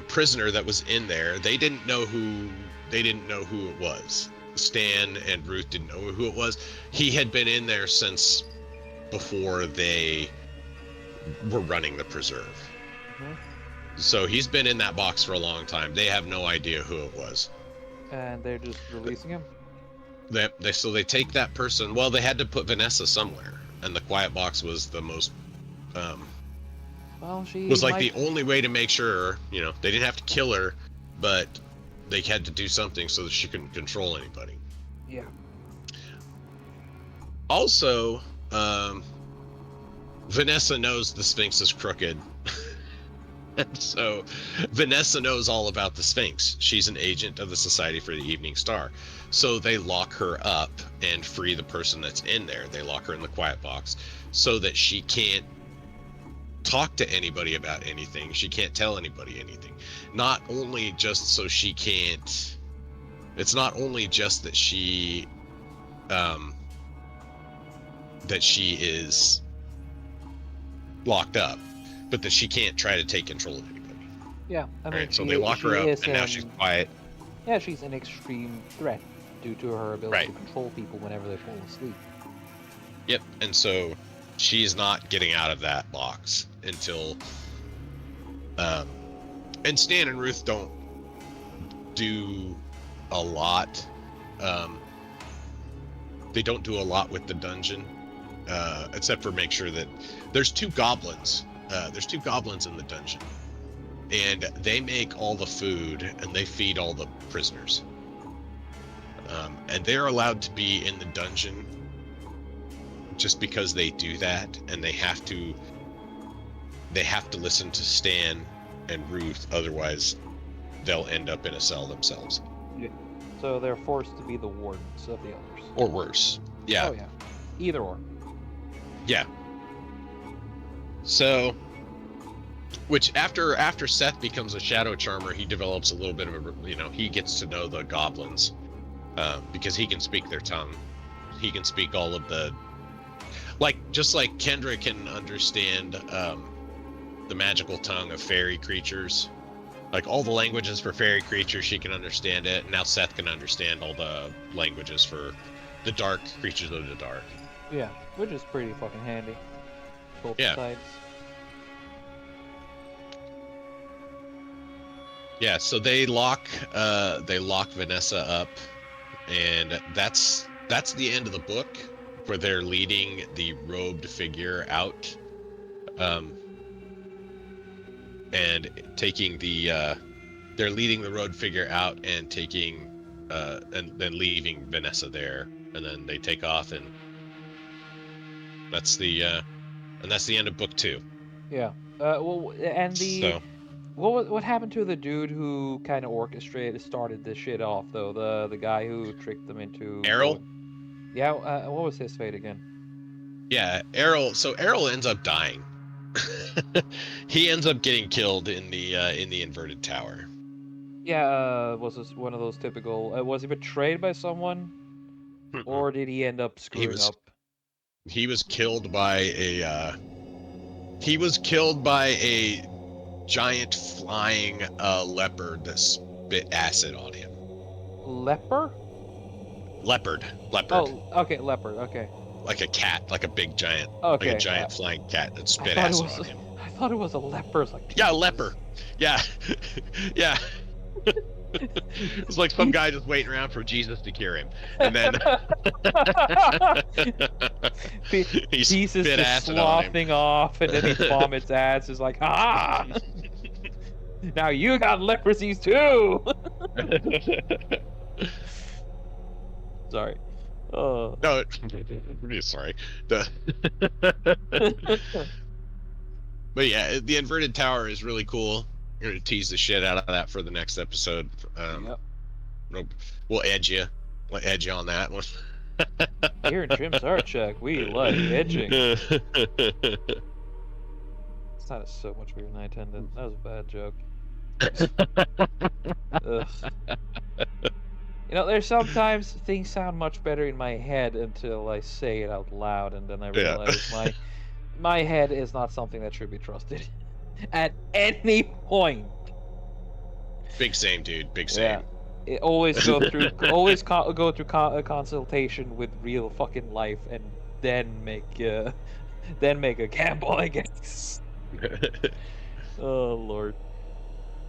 prisoner that was in there, they didn't know who it was. Stan and Ruth didn't know who it was. He had been in there since before they were running the preserve. Mm-hmm. So he's been in that box for a long time. They have no idea who it was. And they're just releasing him? So they take that person. Well, they had to put Vanessa somewhere, and the Quiet Box was the most the only way to make sure, they didn't have to kill her, but they had to do something so that she couldn't control anybody. Yeah. Also, Vanessa knows the Sphinx is crooked. And so Vanessa knows all about the Sphinx. She's an agent of the Society for the Evening Star. So they lock her up and free the person that's in there. They lock her in the quiet box so that she can't talk to anybody about anything. She can't tell anybody anything. Not only just so she can't... It's not only just that she is locked up, but that she can't try to take control of anybody. Yeah, I mean, right, so they lock her up, and now she's quiet. Yeah, she's an extreme threat due to her ability Right. to control people whenever they fall asleep. Yep, and so she's not getting out of that box until... and Stan and Ruth don't do a lot. They don't do a lot with the dungeon, except for make sure that there's two goblins. There's two goblins in the dungeon, and they make all the food and they feed all the prisoners. And they're allowed to be in the dungeon just because they do that, and they have to listen to Stan and Ruth, otherwise they'll end up in a cell themselves. Yeah. So they're forced to be the wardens of the others. Or worse. Yeah. Oh yeah. Either or. Yeah. So, which after Seth becomes a shadow charmer, he develops a little bit of a, he gets to know the goblins, because he can speak their tongue. He can speak all of the, just like Kendra can understand the magical tongue of fairy creatures. Like all the languages for fairy creatures, she can understand it. Now Seth can understand all the languages for the dark creatures of the dark. Yeah, which is pretty fucking handy. Both sides. Yeah, so they lock Vanessa up, and that's the end of the book, where they're leading the robed figure out, and taking they're leading the robed figure out and taking and then leaving Vanessa there, and then they take off, and that's the end of book 2. Yeah. What happened to the dude who kind of started this shit off, though? The guy who tricked them into... Errol? Yeah, what was his fate again? Yeah, Errol. So Errol ends up dying. He ends up getting killed in the inverted tower. Yeah, was this one of those typical... was he betrayed by someone? Or did he end up screwing up? He was killed by a... giant flying leopard that spit acid on him. Leopard. Oh, okay, leopard. Okay. Like a cat, like a big giant, okay, like a giant flying cat that spit acid on him. I thought it was a leopard. Yeah, a leopard. Yeah, yeah. It's like some guy just waiting around for Jesus to cure him, and then Jesus is sloughing off, and then he vomits ass. Is like, ah! Now you got leprosy too. Sorry. No, sorry. But yeah, the inverted tower is really cool. We're gonna tease the shit out of that for the next episode. Yep. We'll edge you. We'll edge you on that one. Here in Jim's Art Check, we like edging. It's not so much bigger than I intended. That was a bad joke. There's sometimes things sound much better in my head until I say it out loud, and then I realize my head is not something that should be trusted at any point. Big same, dude. Big same. Yeah. Always go through a consultation with real fucking life, and then make a gamble, I guess. Oh Lord.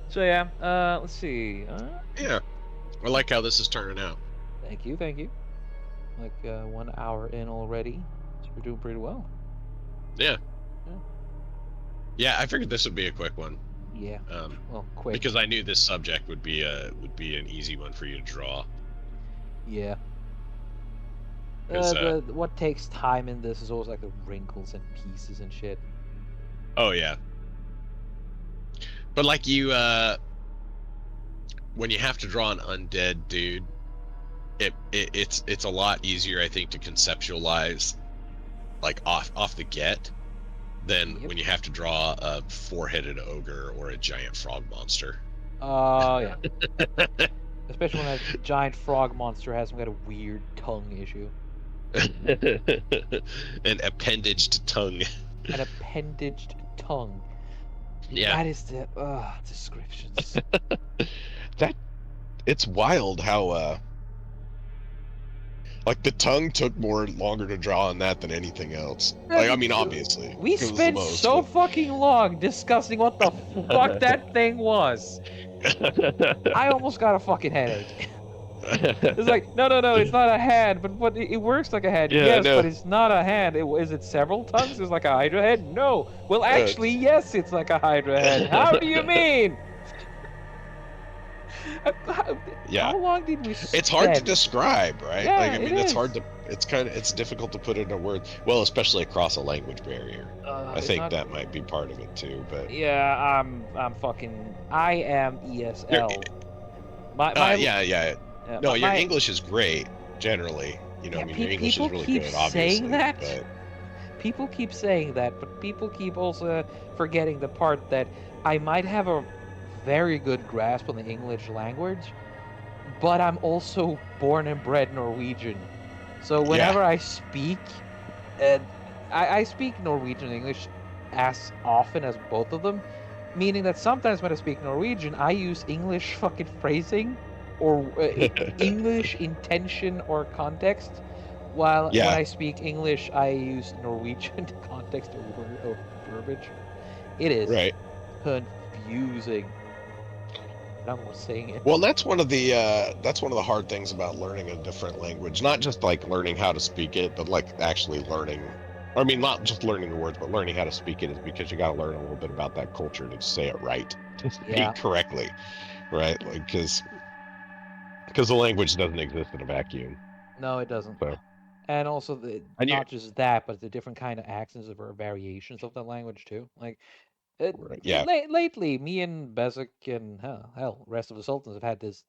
So yeah, let's see. Yeah, I like how this is turning out. Thank you. Like 1 hour in already, so we're doing pretty well. Yeah, I figured this would be a quick one. Yeah. Well, quick. Because I knew this subject would be an easy one for you to draw. Yeah. 'Cause, The what takes time in this is always like the wrinkles and pieces and shit. oh yeah, but like when you have to draw an undead dude, it's a lot easier, I think, to conceptualize like off the get than Yep. when you have to draw a four-headed ogre or a giant frog monster. Oh yeah. Especially when that giant frog monster has some kind of weird tongue issue. An appendaged tongue. An appendaged tongue. Yeah, That is the descriptions. that it's wild how like the tongue took more longer to draw on that than anything else. Like, I mean, obviously We it was the spent most, so fucking long discussing what the fuck that thing was. I almost got a fucking headache. It's like, no, no, no, it's not a hand, but it works like a hand. yeah, Yes, no. but it's not a hand. Is it several tongues? It's like a hydra head? No. Well, actually, yes, it's like a hydra head. How do you mean? How, Yeah, how long did we it's hard to spend? describe, right? Like, Yeah, I it mean, it's hard is. to, it's difficult to put into words. Well, especially across a language barrier. I It's think not. that might be part of it too. But Yeah, I'm fucking. I am you're, ESL. My yeah, yeah. No, your my English is great generally. You know, I yeah. mean, your English is People really keep good, saying obviously. that. But People keep saying that, but people keep also forgetting the part that I might have a very good grasp on the English language, but I'm also born and bred Norwegian. So yeah, whenever I speak, uh, I speak Norwegian and English as often as both of them, meaning that sometimes when I speak Norwegian, I use English fucking phrasing or English intention or context, while when yeah, I speak English, I use Norwegian context or word or verbiage. It is right. confusing. And I'm almost saying it. Well, that's one of the hard things about learning a different language. Not just like learning how to speak it, but like actually learning. I mean, not just learning the words, but learning how to speak it is because you got to learn a little bit about that culture to say it right, to Yeah, speak correctly, right? Like because the language doesn't exist in a vacuum. no, it doesn't. So And also the and you not just that, but the different kind of accents or variations of the language too. Like right, yeah. lately, me and Bezic and hell, rest of the Sultans have had this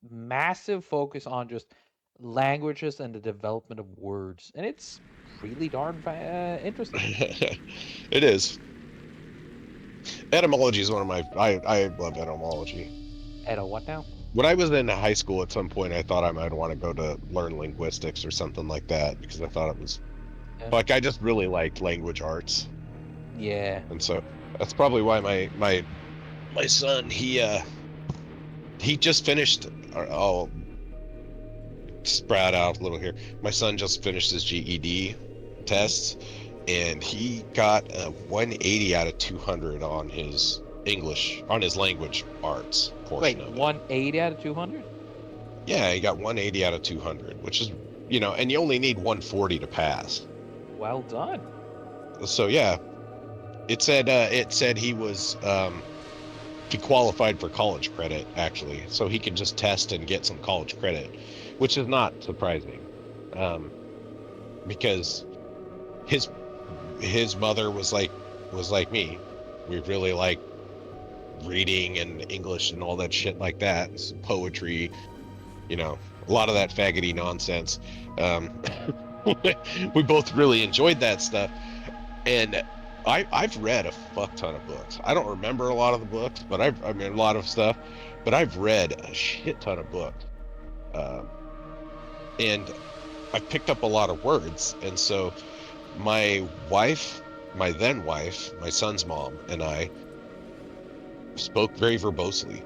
massive focus on just languages and the development of words, and it's really darn interesting. It is. Etymology is one of my I love etymology. And what now? When I was in high school, at some point, I thought I might want to go to learn linguistics or something like that because I thought it was Yeah. like I just really liked language arts, Yeah. and so that's probably why my son he just finished. I'll sprout out a little here. My son just finished his GED tests, and he got a 180 out of 200 on his English on his language arts Wait, portion of it. 180 out of 200? Yeah, he got 180 out of 200, which is, and you only need 140 to pass. Well done. So yeah, it said he qualified for college credit actually, so he could just test and get some college credit, which is not surprising, um, because his his mother was like me. We really like reading and English and all that shit like that, poetry, a lot of that faggoty nonsense. Um, we both really enjoyed that stuff, and I've read a fuck ton of books. I don't remember a lot of the books, but I mean a lot of stuff, but I've read a shit ton of books, um, and I've picked up a lot of words, and so my wife, my then wife, my son's mom, and I spoke very verbosely.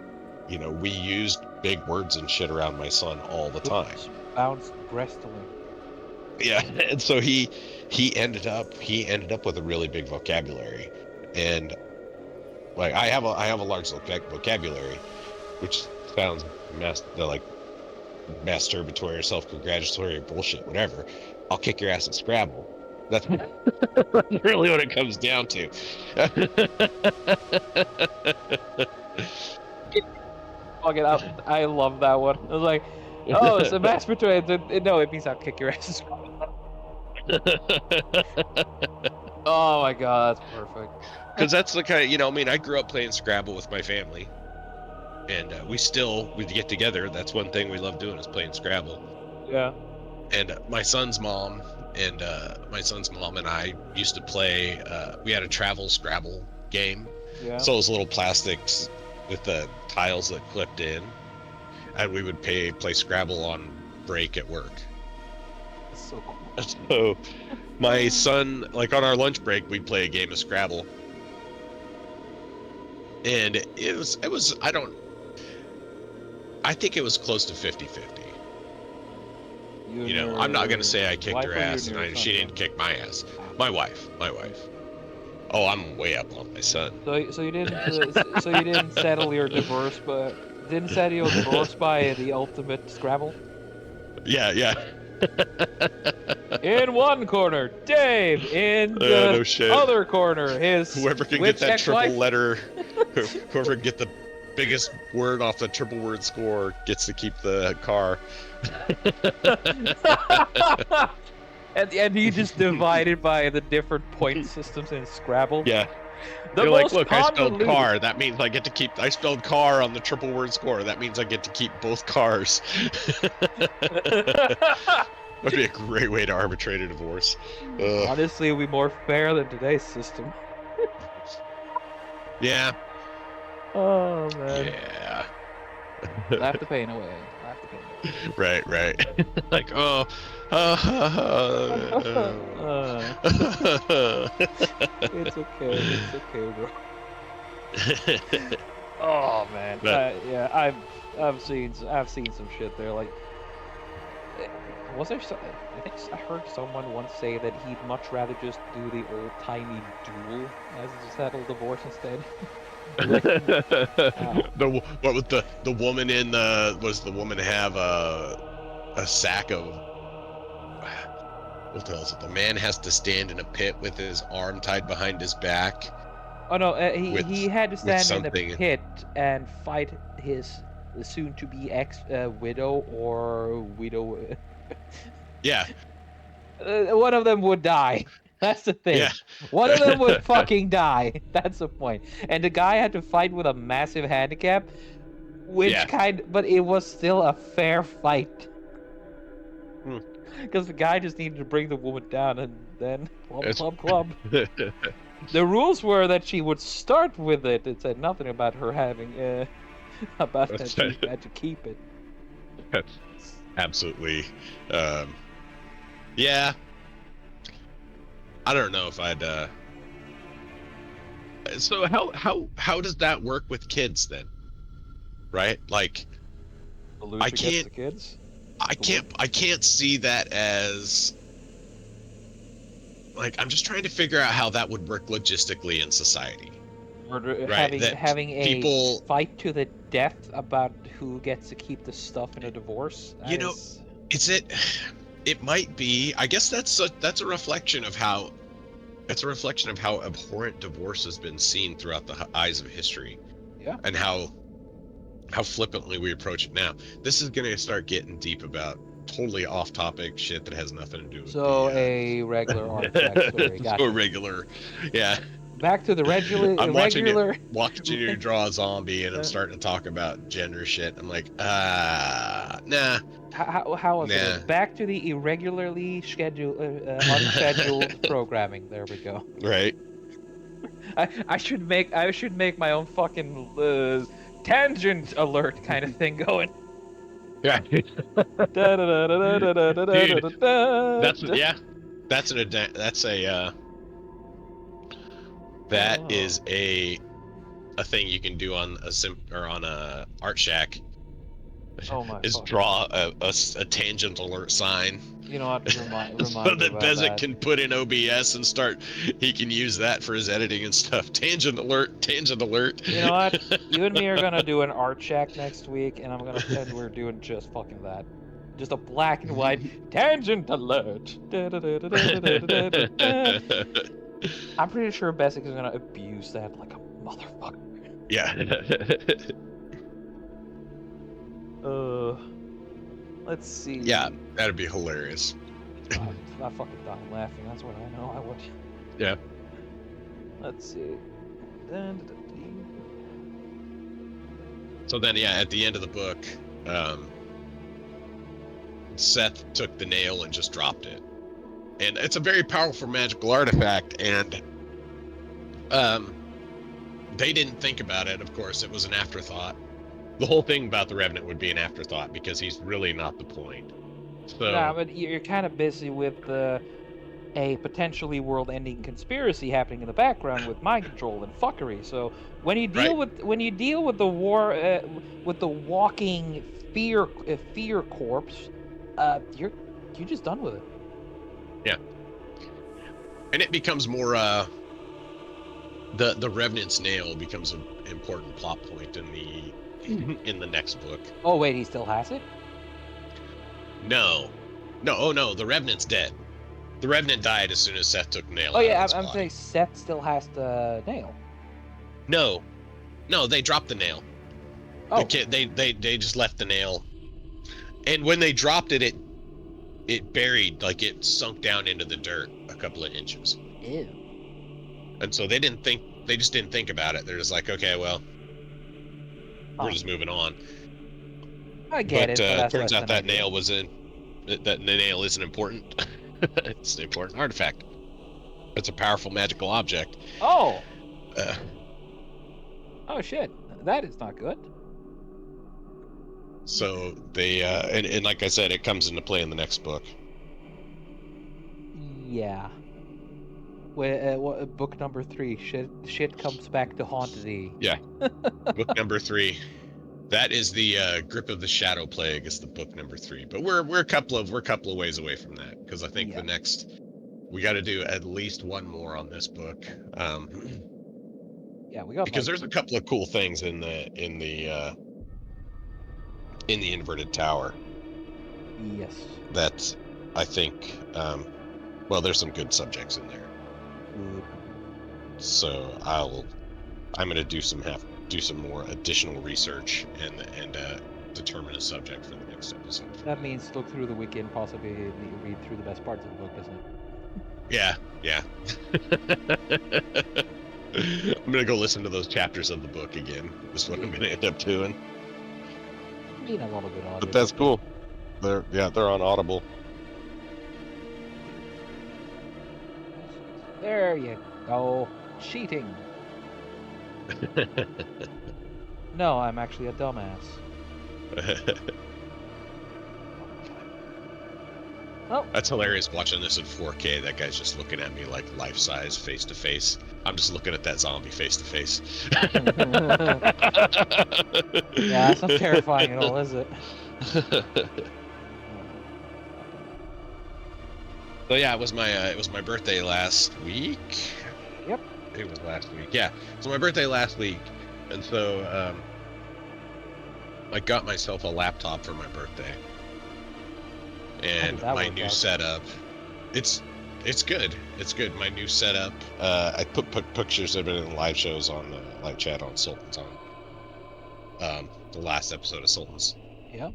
We used big words and shit around my son all the time. Hoops bounced breastily. Yeah, and so he ended up with a really big vocabulary, and like I have a large vocabulary, which sounds like masturbatory or self-congratulatory or bullshit, whatever. I'll kick your ass at Scrabble. That's really what it comes down to. Fuck it up. I love that one. I was like, Oh, it's a masturbatory. No, it means I'll kick your ass. Oh my god, that's perfect. Because that's the kind of, I mean, I grew up playing Scrabble with my family, and we'd get together. That's one thing we love doing is playing Scrabble. Yeah. And my son's mom and I used to play. We had a travel Scrabble game. Yeah. So it was little plastics with the tiles that clipped in, and we would play Scrabble on break at work. That's so cool. So my son, like on our lunch break, we'd play a game of Scrabble, and I think it was close to 50-50. I'm not gonna say I kicked her ass and she didn't kick my ass. My wife. Oh, I'm way up on my son. So you didn't settle your divorce, but didn't settle your divorce by the ultimate Scrabble? Yeah. In one corner, Dave. In the no shit. other corner, whoever can get that triple letter, whoever can get the biggest word off the triple word score gets to keep the car. and he just divided by the different point systems in Scrabble. Yeah. The You're most like, look, I spelled convoluted- car. That means I get to keep. I spelled car on the triple word score. That means I get to keep both cars. That'd be a great way to arbitrate a divorce. Honestly, it would be more fair than today's system. Yeah. Oh man. Yeah. Laugh the pain away. Right. Like, oh. It's okay, bro. Oh man. Yeah, I've seen some shit there. Like, was there? I think I heard someone once say that he'd much rather just do the old timey duel as to settle divorce instead. What was the woman in was the woman have a sack of what the hell is it? The man has to stand in a pit with his arm tied behind his back. Oh no, he had to stand in a something. pit and fight his soon-to-be ex-widow or widow. Yeah. One of them would die. That's the thing. Yeah. One of them would fucking die. That's the point. And the guy had to fight with a massive handicap, which but it was still a fair fight. Because the guy just needed to bring the woman down and then club. The rules were that she would start with it. It said nothing about her having about that she had to keep it. Absolutely. Yeah. I don't know if I'd so how does that work with kids then? Right? Like I can't the kids? I can't see that as like I'm just trying to figure out how that would work logistically in society. Right? Having a fight to the death about who gets to keep the stuff in a divorce. It might be. I guess that's a reflection of how abhorrent divorce has been seen throughout the eyes of history. Yeah. And how flippantly we approach it now. This is gonna start getting deep about totally off-topic shit that has nothing to do with a regular art story. Gotcha. So regular, yeah. Back to the regular. I'm watching you draw a zombie, and I'm starting to talk about gender shit. I'm like, nah. How was it? Back to the irregularly unscheduled programming. There we go. Right. I should make my own fucking tangent alert kind of thing going. Yeah. That is a thing you can do on a Art Shack. Oh my! Is draw a tangent alert sign. You know what? Remind so that Bezic can put in OBS and he can use that for his editing and stuff. Tangent alert. You know what? You and me are gonna do an Art Shack next week, and I'm gonna pretend we're doing just fucking that. Just a black and white tangent alert. I'm pretty sure Bezic is gonna abuse that like a motherfucker. Yeah. Let's see. Yeah, that'd be hilarious. I fucking died laughing. That's what I know. I would. Yeah. Let's see. So then, yeah, at the end of the book, Seth took the nail and just dropped it. And it's a very powerful magical artifact, and they didn't think about it. Of course, it was an afterthought. The whole thing about the Revenant would be an afterthought because he's really not the point. So, Nah, but you're kind of busy with a potentially world-ending conspiracy happening in the background with mind control and fuckery. So when you deal right? with the war with the walking fear corpse, you're just done with it. Yeah. And it becomes more the Revenant's nail becomes an important plot point in the next book. Oh wait, he still has it? No. Oh no, the Revenant's dead. The Revenant died as soon as Seth took the nail Oh out yeah, of his I'm body. saying Seth still has the nail. No, they dropped the nail. Oh, The kid, they just left the nail, and when they dropped it, it buried, like it sunk down into the dirt a couple of inches. ew. And so they just didn't think about it. They're just like, okay, well, we're just moving on. I get But it, but that's turns less out than that ideal. nail was that the nail isn't important. It's an important artifact. It's a powerful magical object. Oh, Uh, oh shit, that is not good. so they and like I said, it comes into play in the next book. Yeah. Book number 3? Shit comes back to haunt thee. Yeah, book number 3. That is the Grip of the Shadow Plague is the book number 3. But we're a couple of ways away from that, because I think Yeah. the next we got to do at least one more on this book. Yeah, we got Because like there's a couple of cool things in the inverted tower yes. that I think well, there's some good subjects in there. Good. So I'm gonna do some more additional research and determine a subject for the next episode. That means look through the wiki and possibly read through the best parts of the book, doesn't it? Yeah. I'm gonna go listen to those chapters of the book again. That's what I'm gonna end up doing. I mean, a lot of good audio. But that's cool. They're on Audible. There you go. Cheating. No, I'm actually a dumbass. Oh. That's hilarious watching this in 4K. That guy's just looking at me like life size, face to face. I'm just looking at that zombie face to face. Yeah, that's not terrifying at all, is it? So yeah, it was my birthday last week. Yep. It was last week. Yeah, so my birthday last week, and so I got myself a laptop for my birthday, and my new setup. It's good. It's good. My new setup. I put pictures of it in live shows on live chat on Sultan's on the last episode of Sultan's. Yeah.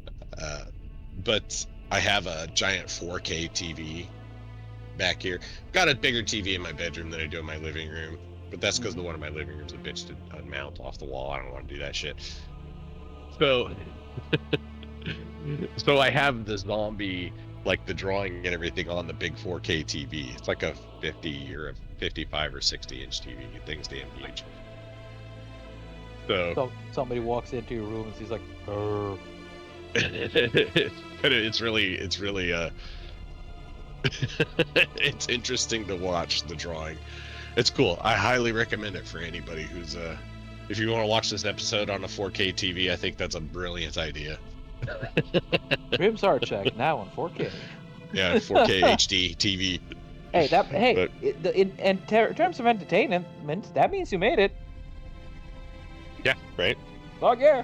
But I have a giant 4K TV back here. Got a bigger TV in my bedroom than I do in my living room, but that's because the one in my living room's a bitch to unmount off the wall. I don't want to do that shit. So, so I have the zombie, like the drawing and everything, on the big 4K TV. It's like a 50 or a 55 or 60 inch TV. Thing's damn huge. So somebody walks into your room and he's like, "Brr." But it's really it's interesting to watch the drawing. It's cool. I highly recommend it for anybody who's if you want to watch this episode on a 4K TV, I think that's a brilliant idea. Grim's Art Check now on 4K. Yeah, 4K HD TV. Hey, in terms of entertainment, that means you made it. Yeah, right. Oh yeah,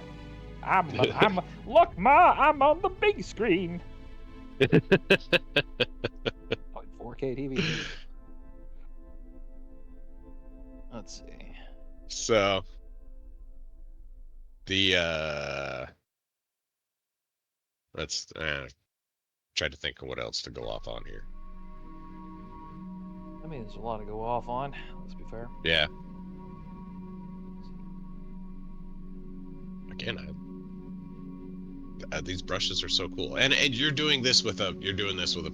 look, Ma, I'm on the big screen. 4K TV. Let's see. So the let's Tried to think of what else to go off on here. I mean, there's a lot to go off on. Let's be fair. Yeah. Again, these brushes are so cool, and you're doing this with a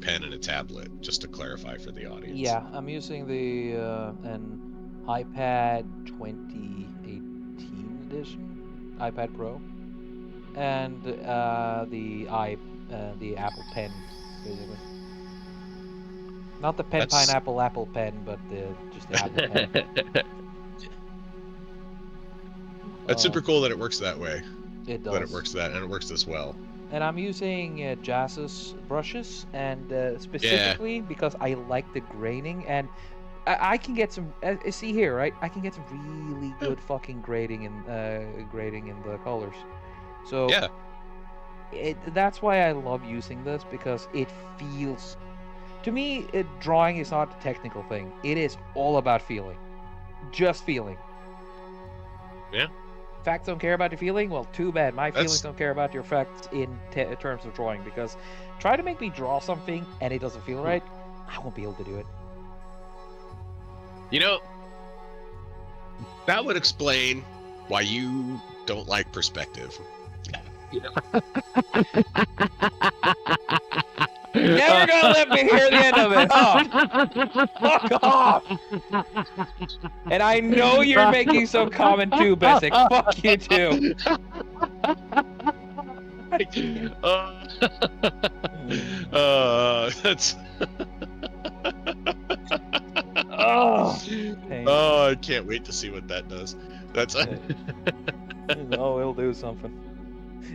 pen and a tablet, just to clarify for the audience. Yeah, I'm using the an iPad 2018 edition, iPad Pro, and the Apple Pen, basically. Not the pen pineapple Apple Pen, but just the Apple Pen. That's super cool that it works that way. It does. That it works and it works this well. And I'm using Jazz's brushes, and specifically because I like the graining, and I can get some. See here, right? I can get some really good fucking grading in the colors. So yeah, that's why I love using this, because it feels. To me, drawing is not a technical thing. It is all about feeling, just feeling. Yeah. Facts don't care about your feeling? Well, too bad. My feelings don't care about your facts in terms of drawing, because try to make me draw something and it doesn't feel right, I won't be able to do it. You know, that would explain why you don't like perspective. Never gonna let me hear the end of it. Oh, fuck off! And I know you're making some comment too, Bessic. Fuck you too. That's. Oh, I can't wait to see what that does. That's. No, it'll do something.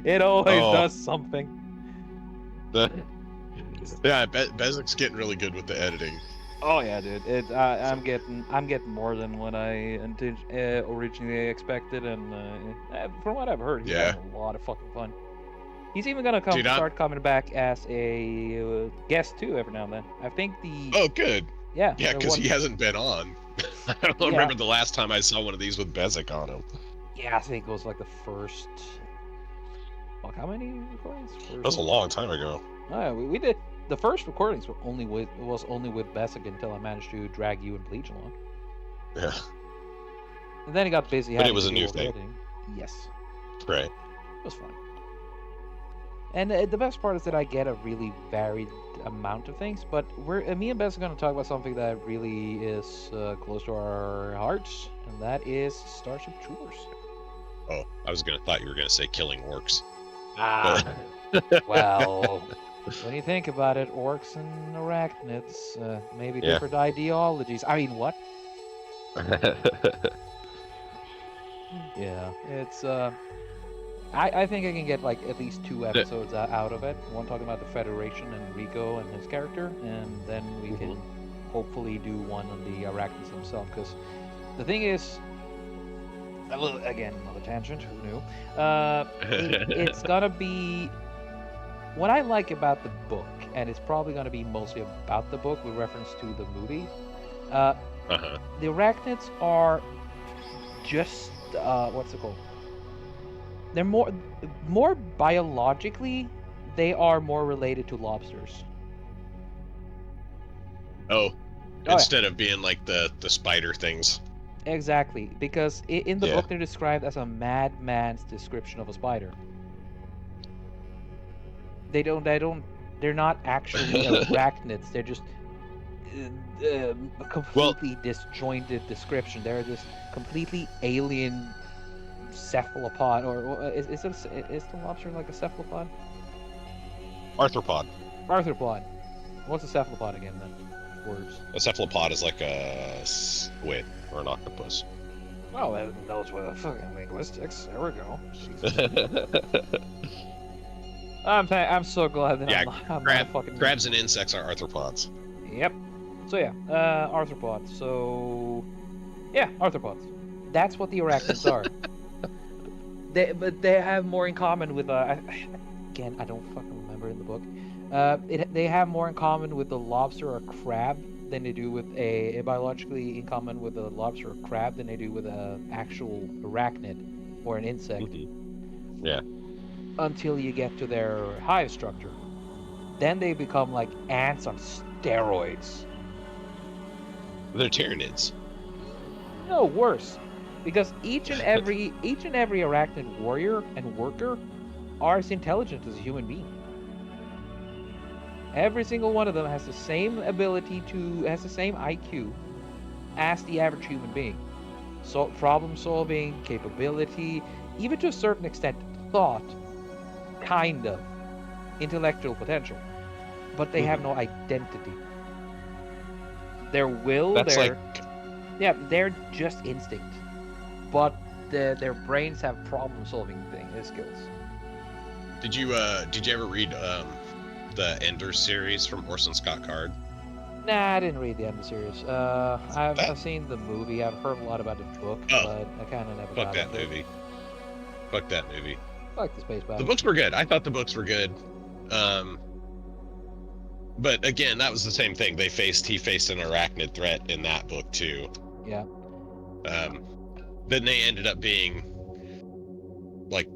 It always does something. Yeah, Bezik's getting really good with the editing. Oh yeah, dude. I'm getting more than what I originally expected, and from what I've heard, he's having a lot of fucking fun. He's even gonna start coming back as a guest too every now and then. I think the. Oh, good. Yeah. Yeah, because he hasn't been on. I don't remember the last time I saw one of these with Bezik on him. Yeah, I think it was like the first. Fuck, how many recordings? That was a long time ago. Oh, we did. The first recordings were only with Bezik until I managed to drag you and Bleach along. Yeah. And then he got busy. But it was a new thing. Editing. Yes. Right. It was fun. And the best part is that I get a really varied amount of things. But me and Bezik are going to talk about something that really is close to our hearts, and that is Starship Troopers. Oh, thought you were gonna say killing orcs. Well, when you think about it, orcs and arachnids, maybe different ideologies. I mean, what? Yeah, it's I think I can get like at least 2 episodes out of it. One talking about the Federation and Rico and his character, and then we can hopefully do one on the arachnids themselves. Because the thing is, again, another tangent. Who knew? It's gonna be what I like about the book, and it's probably gonna be mostly about the book with reference to the movie. The arachnids are just what's it called? They're more biologically, they are more related to lobsters. Instead of being like the spider things. Exactly, because in the book they're described as a madman's description of a spider. They're not actually arachnids. They're just a completely disjointed description. They're this completely alien cephalopod, or is the lobster like a cephalopod? Arthropod. Arthropod. What's a cephalopod again then? Words. A cephalopod is like a squid or an octopus. Well, that knows what the fucking linguistics. There we go. I'm so glad that I'm not fucking. Crabs and insects are arthropods. Yep. So yeah, arthropods. So yeah, arthropods. That's what the arachnids are. But they have more in common with again, I don't fucking remember in the book. They have more in common with the lobster or crab than they do with biologically in common with a lobster or crab than they do with an actual arachnid or an insect. Mm-hmm. Yeah. Until you get to their hive structure. then they become like ants on steroids. They're Tyranids. No, worse, because each and every arachnid warrior and worker are as intelligent as a human being. Every single one of them has the same has the same IQ as the average human being. So problem solving, capability, even to a certain extent, thought, kind of, intellectual potential. But they have no identity. Their will, That's like, they're just instinct. But their brains have problem solving skills. did you ever read the Ender series from Orson Scott Card? Nah, I didn't read the end of the series. I've seen the movie. I've heard a lot about the book, but I kind of never got into it. Fuck that movie. I like the space battle. The books were good. I thought the books were good. But again, that was the same thing. He faced an arachnid threat in that book too. Yeah. Then they ended up being like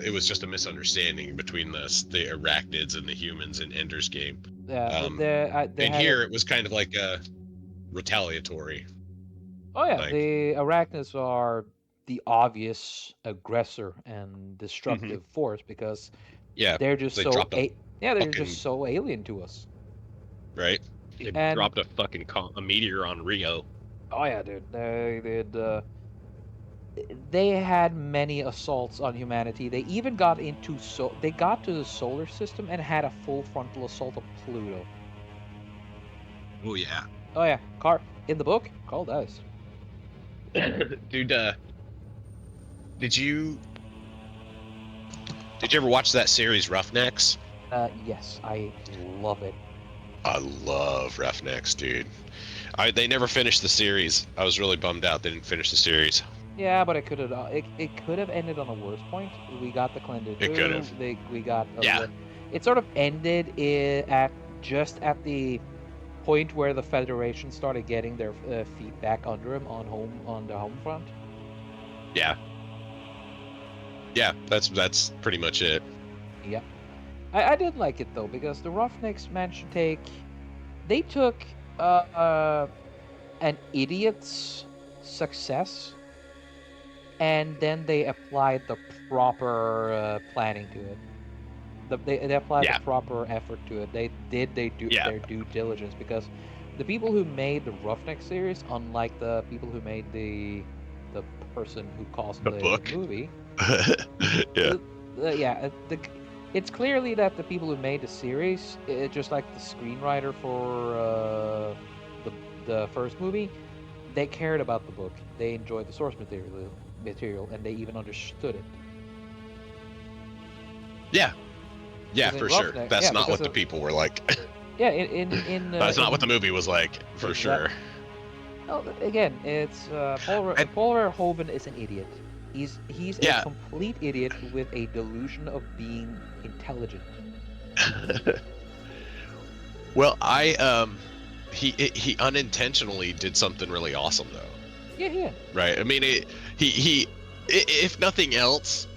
it was just a misunderstanding between the arachnids and the humans in Ender's Game. Yeah. Here it was kind of like a retaliatory. Oh yeah, the arachnids are the obvious aggressor and destructive force because they're just just so alien to us. Right. They dropped a meteor on Rio. Oh yeah, dude. They had many assaults on humanity. They even got to the solar system and had a full frontal assault of Pluto. Oh yeah. Oh yeah. In the book, Carl does. Dude, did you ever watch that series Roughnecks? Yes, I love it. I love Roughnecks, dude. They never finished the series. I was really bummed out they didn't finish the series. Yeah, but it could have ended on a worse point. We got the Clendid. It could have. We got. Yeah. It sort of ended at the point where the Federation started getting their feet back under him on the home front. Yeah. Yeah, that's pretty much it. Yeah. I did like it though because the Roughnecks managed to they took an idiot's success and then they applied the proper planning to it. They applied the proper effort to it. They did their due diligence because the people who made the Roughneck series, unlike the people who made the person who caused the movie, it's clearly that the people who made the series, just like the screenwriter for the first movie, they cared about the book. They enjoyed the source material, and they even understood it. Yeah, for sure. That's not what the people were like. Yeah, in that's not what the movie was like, for sure. Well, again, it's Fablehaven is an idiot. He's a complete idiot with a delusion of being intelligent. Well, he unintentionally did something really awesome though. Yeah. Right. I mean, he if nothing else,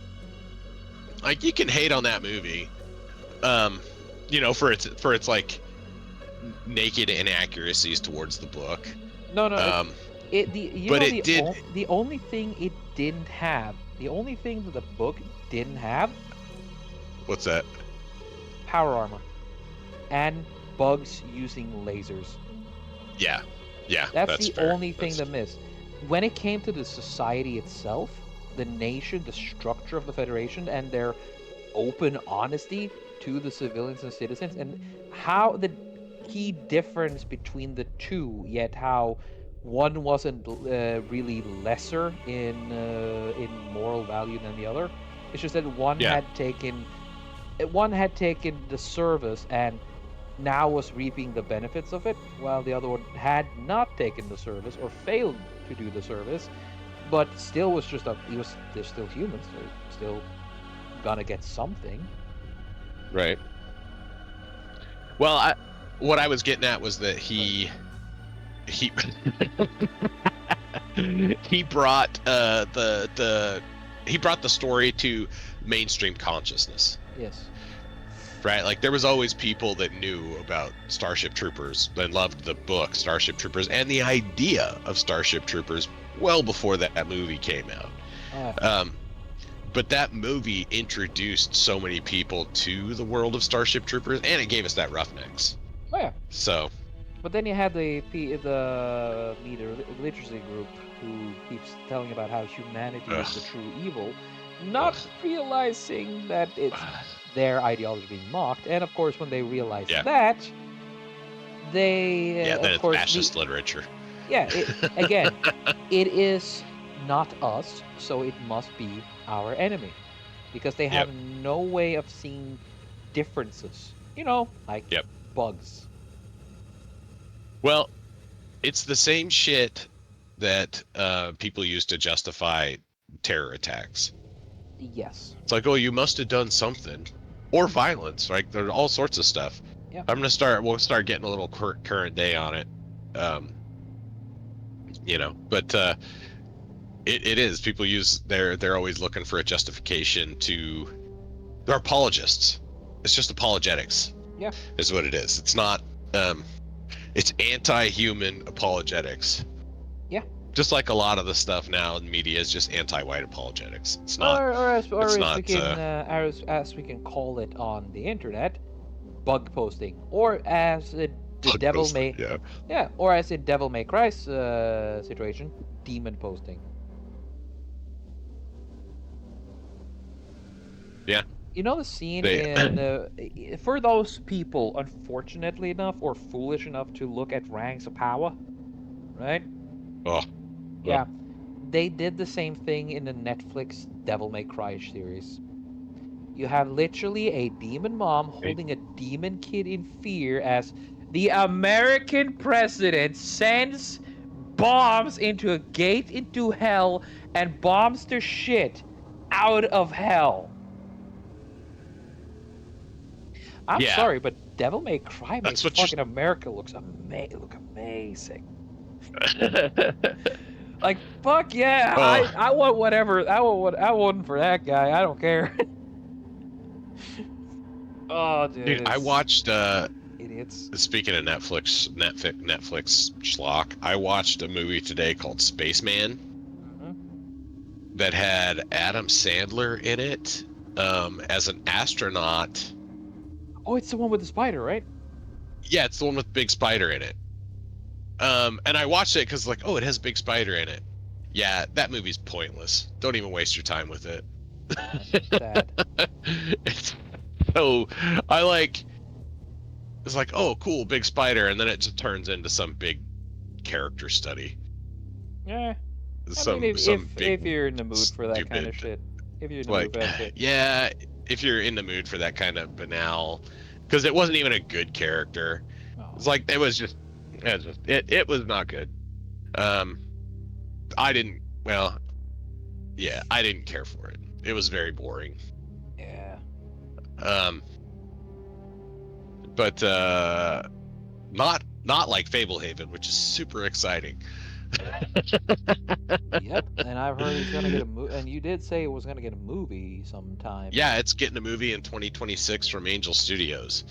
like you can hate on that movie, for its like naked inaccuracies towards the book. No. The only thing it didn't have, the only thing that the book didn't have. What's that? Power armor, and bugs using lasers. Yeah. That's the fair. only thing that missed. When it came to the society itself, the nation, the structure of the Federation, and their open honesty to the civilians and citizens, and how the key difference between the two, yet how one wasn't really lesser in moral value than the other. It's just that one had taken the service and now was reaping the benefits of it, while the other one had not taken the service or failed to do the service, but still was they're still humans. They're still gonna get something. Right. Well, what I was getting at was that he brought he brought the story to mainstream consciousness. Yes. right? Like there was always people that knew about Starship Troopers and loved the book Starship Troopers and the idea of Starship Troopers well before that movie came out. Oh, But that movie introduced so many people to the world of Starship Troopers, and it gave us that Roughnecks. yeah. So, But then you had the leader literacy group who keeps telling about how humanity is the true evil, not realizing that it's their ideology being mocked. And of course, when they realize that, they then of it's course fascist literature. again, it is not us, so it must be our enemy, because they have no way of seeing differences. Like bugs. Well, it's the same shit that people use to justify terror attacks. Yes. It's like, oh, you must have done something, or violence. Like there's all sorts of stuff. Yeah. We'll start getting a little current day on it. But it is people use they're always looking for a justification to. They're apologists. It's just apologetics. Yeah. Is what it is. It's not. It's anti-human apologetics. Yeah. Just like a lot of the stuff now in media is just anti-white apologetics. It's not. As we can call it on the internet, bug posting, or as the Devil May. Yeah. Or as in Devil May Cry situation, demon posting. Yeah. You know the scene for those people, unfortunately enough or foolish enough to look at ranks of power, right? Oh. Yeah. They did the same thing in the Netflix Devil May Cry series. You have literally a demon mom holding a demon kid in fear as the American president sends bombs into a gate into hell and bombs the shit out of hell. I'm sorry, but Devil May Cry makes fucking America look amazing. Like, fuck yeah, I want whatever. I want one for that guy. I don't care. Oh, dude, I watched. Idiots. Speaking of Netflix schlock, I watched a movie today called Spaceman. That had Adam Sandler in it as an astronaut. Oh, it's the one with the spider, right? Yeah, it's the one with Big Spider in it. And I watched it because, like, oh, it has Big Spider in it. Yeah, that movie's pointless. Don't even waste your time with it. It's so it's like, oh, cool, Big Spider, and then it just turns into some big character study. Yeah. If you're in the mood for that kind of shit. If you're in the mood for that shit. Yeah, if you're in the mood for that kind of banal, because it wasn't even a good character. Oh. It's like it was not good. I didn't care for it. It was very boring. Yeah. But not like Fablehaven, which is super exciting. Yep, and I've heard it's gonna get a movie, and you did say it was gonna get a movie sometime. Yeah, it's getting a movie in 2026 from Angel Studios,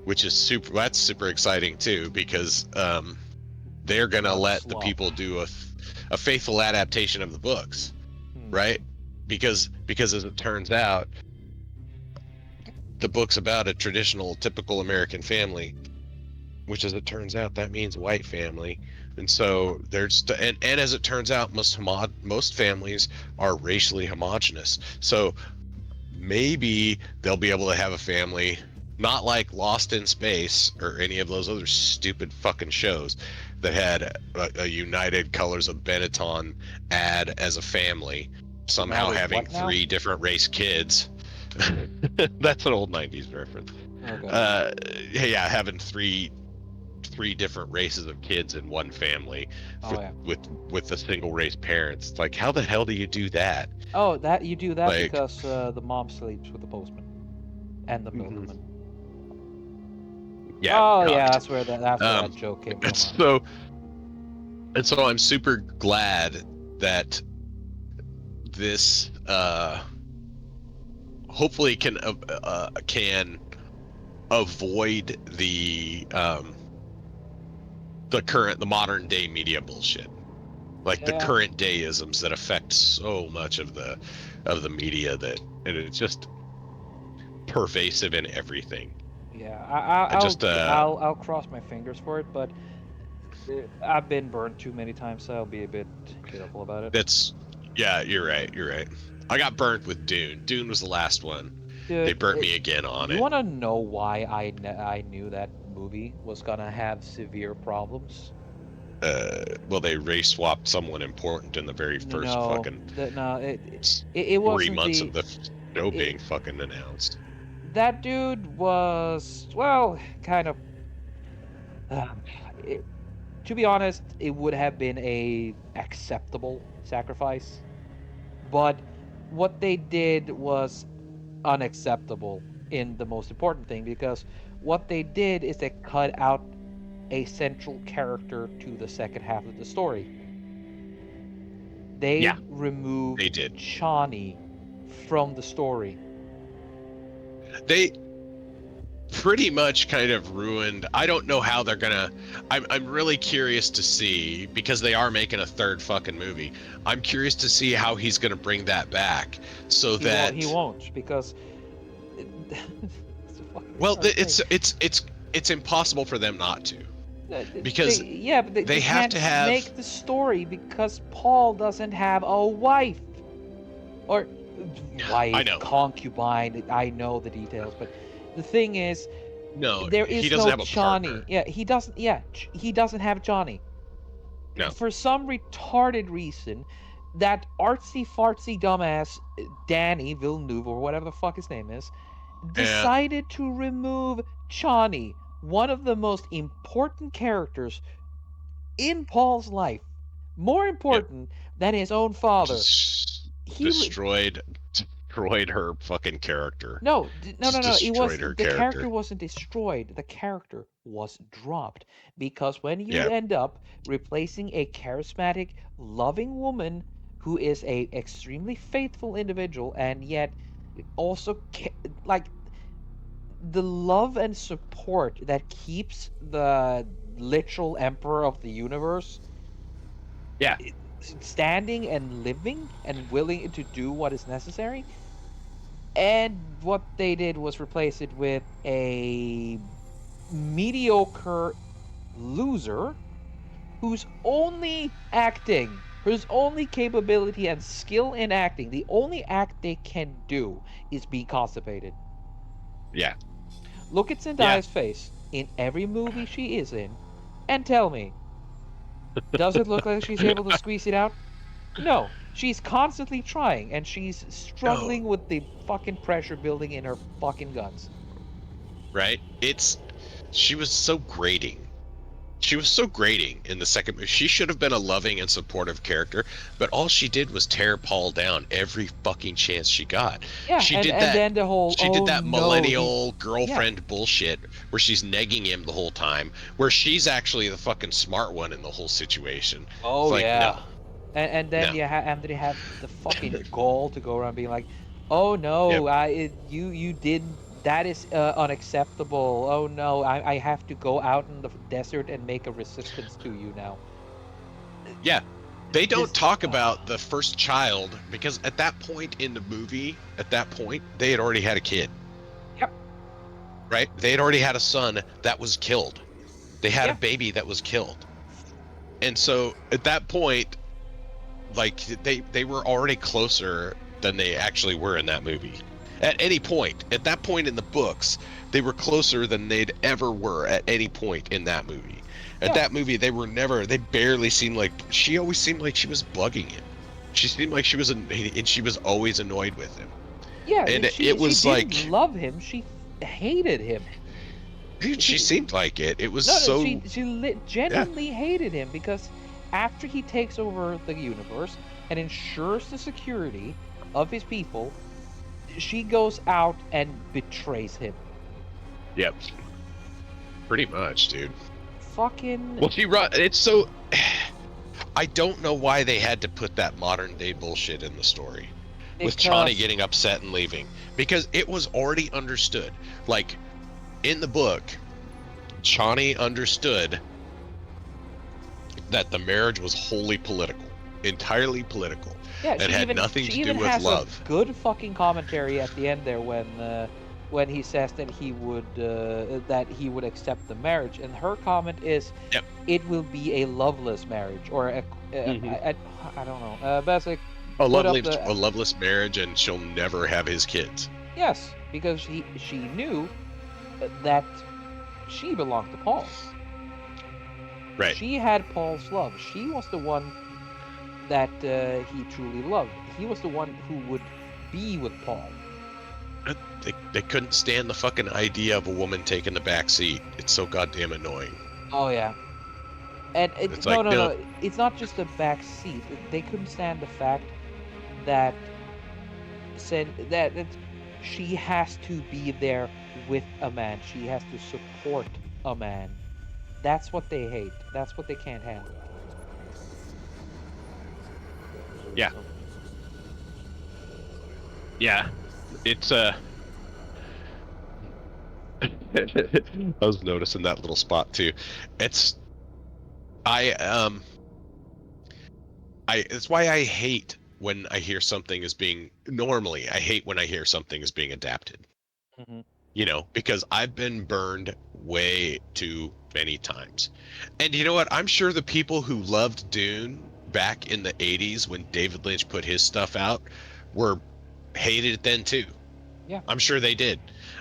which is super exciting too, because they're gonna let the people do a faithful adaptation of the books, right? Because as it turns out, the book's about a traditional, typical American family, which, as it turns out, that means white family. And so and as it turns out, most families are racially homogenous. So maybe they'll be able to have a family, not like Lost in Space or any of those other stupid fucking shows that had a United Colors of Benetton ad as a family, somehow having 3 different race kids. That's an old 90s reference. Okay. Having three different races of kids in one family with the single race parents. It's like, how the hell do you do that? Oh, that you do that because the mom sleeps with the postman and the milkman. Yeah. Oh yeah, that's where that joke came from. So I'm super glad that this hopefully can avoid the modern day media bullshit, like the Yeah. current day isms that affect so much of the media, that and it's just pervasive in everything. Yeah, I just I'll cross my fingers for it, but I've been burned too many times, so I'll be a bit careful about it. that's yeah, you're right. You're right. I got burnt with Dune. Dune was the last one. They Dude, burnt me again on you it. want to know why I knew that movie was gonna have severe problems? Well, they race swapped someone important in the very No, first no, fucking no, it 3 months wasn't of the show it, being fucking announced. that dude was, well, kind of. Um, it, to be honest, it would have been a acceptable sacrifice, but what they did was unacceptable in the most important thing, because what they did is they cut out a central character to the second half of the story. They Yeah, they removed did. Chani from the story. They pretty much kind of ruined. I don't know how they're gonna. I'm really curious to see, because they are making a third fucking movie. I'm curious to see how he's gonna bring that back so He that. won't, because it's a fucking Well, retarded thing. it's impossible for them not to, because Yeah, but they they have can't to have. make the story because Paul doesn't have a wife. Or I wife, know. concubine, I know the details, but the thing is, No, there he is doesn't no have a Johnny. partner. Yeah, he doesn't have Johnny. No. For some retarded reason, that artsy fartsy dumbass Danny Villeneuve, or whatever the fuck his name is, And decided to remove Chani, one of the most important characters in Paul's life, more yep, important than his own father. just He destroyed her fucking character. No, Just no. It was destroyed her the character character. wasn't destroyed. The character was dropped, because when you Yeah. end up replacing a charismatic, loving woman who is a extremely faithful individual, and yet also like the love and support that keeps the literal emperor of the universe Yeah. standing and living and willing to do what is necessary. And what they did was replace it with a mediocre loser whose only acting, whose only capability and skill in acting, the only act they can do is be constipated. Yeah. Look at Yeah. Zendaya's face in every movie she is in and tell me, does it look like she's able to squeeze it out? No. She's constantly trying, and she's No. struggling with the fucking pressure building in her fucking guts. Right? She was so grating. She was so grating in the second movie. She should have been a loving and supportive character, but all she did was tear Paul down every fucking chance she got. Yeah, She and did and that then the whole, she did oh that no, he's, millennial yeah, girlfriend bullshit where she's negging him the whole time, where she's actually the fucking smart one in the whole situation. It's oh like, yeah, no. and then No. and they have the fucking gall to go around being like, oh no, Yep. you didn't. That is unacceptable. Oh no, I have to go out in the desert and make a resistance to you now. Yeah. They don't This, talk about the first child, because at that point in the movie, they had already had a kid. Yep. Right? They had already had a son that was killed. They had a Yeah. baby that was killed. And so at that point, like they were already closer than they actually were in that movie. At any point, at that point in the books, they were closer than they'd ever were at any point in that movie. At Yeah. that movie, they barely seemed like, she always seemed like she was bugging him. She seemed like she was, and she was always annoyed with him. Yeah, And she it was didn't like, love him. She hated him. she seemed like it. It was No, so, she yeah, genuinely hated him, because after he takes over the universe and ensures the security of his people, she goes out and betrays him. yep, pretty much, dude. Fucking Well, it's so, I don't know why they had to put that modern day bullshit in the story with Chani because getting upset and leaving, because it was already understood. Like, in the book, Chani understood that the marriage was wholly political, entirely political, Yeah, and had nothing she to do even with has love. a good fucking commentary at the end there when he says that he would accept the marriage, and her comment is, Yep. "It will be a loveless marriage," or Hmm. I don't know. Basically, A put up loveless marriage, and she'll never have his kids. yes, because she knew that she belonged to Paul. Right. She had Paul's love. She was the one that he truly loved. He was the one who would be with Paul. They couldn't stand the fucking idea of a woman taking the back seat. It's so goddamn annoying. Oh yeah, and It's no, like, no, no, no. It's not just the back seat. They couldn't stand the fact that that she has to be there with a man. She has to support a man. That's what they hate. That's what they can't handle. Yeah. So, Yeah. It's I was noticing that little spot too. It's I it's why I hate when I hear something is being normally I hate when I hear something is being adapted. mhm. You know, because I've been burned way too many times. And you know what? I'm sure the people who loved Dune back in the 80s when David Lynch put his stuff out were hated it then too. Yeah. I'm sure they did.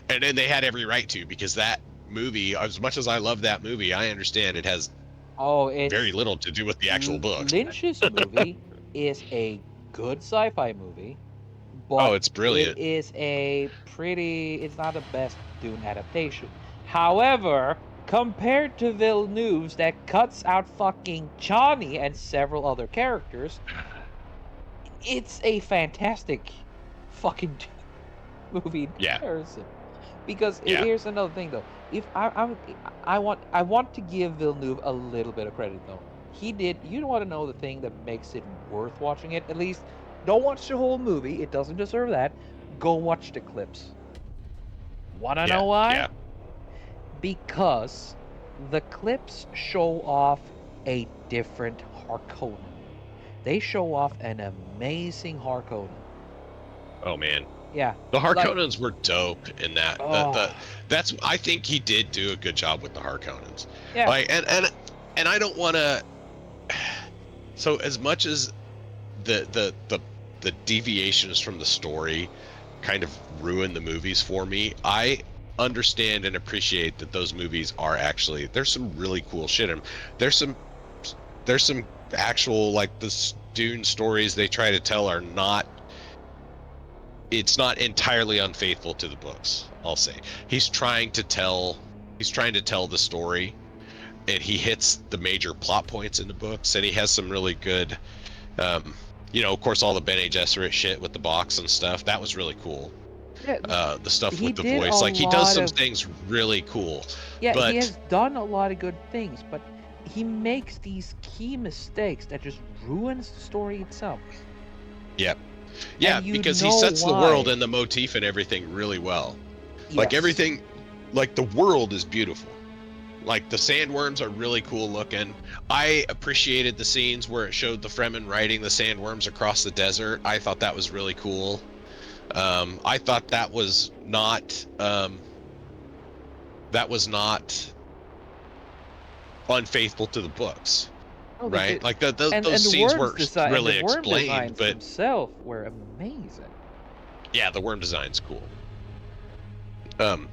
And then they had every right to, because that movie, as much as I love that movie, I understand it has Oh, very it's little to do with the actual books. Lynch's movie is a good sci-fi movie, Oh, but it's it brilliant. is it's not the best Dune adaptation. However, compared to Villeneuve's that cuts out fucking Chani and several other characters, it's a fantastic fucking movie in Yeah. comparison. Because Yeah. here's another thing though. If I want to give Villeneuve a little bit of credit though. He did. You want to know the thing that makes it worth watching it? At least, don't watch the whole movie. It doesn't deserve that. Go watch the clips. Wanna Yeah. know why? Yeah. Because the clips show off a different Harkonnen. They show off an amazing Harkonnen. Oh man. Yeah, The like Harkonnens were dope in that. oh That's I think he did do a good job with the Harkonnens. yeah. Like and I don't want to. So as much as the deviations from the story kind of ruin the movies for me, I understand and appreciate that those movies are actually, there's some really cool shit in them. There's some actual, like, the Dune stories they try to tell are not, it's not entirely unfaithful to the books, I'll say. He's trying to tell the story, and he hits the major plot points in the books, and he has some really good you know, of course, all the Bene Gesserit shit with the box and stuff, that was really cool. Yeah, The stuff he with the did a voice, like, he does lot some of things really cool. yeah, he But has done a lot of good things, but he makes these key mistakes that just ruins the story itself. yeah, yeah, And you because he know sets the why. world and the motif and everything really well. Like, Yes. everything, like, the world is beautiful. Like, the sandworms are really cool looking. I appreciated the scenes where it showed the Fremen riding the sandworms across the desert. I thought that was really cool. I thought that was not unfaithful to the books, Oh, they right? did. Like, And those the scenes worms weren't design and the really worm explained, designs but themselves were amazing. yeah, the worm design's cool. Um,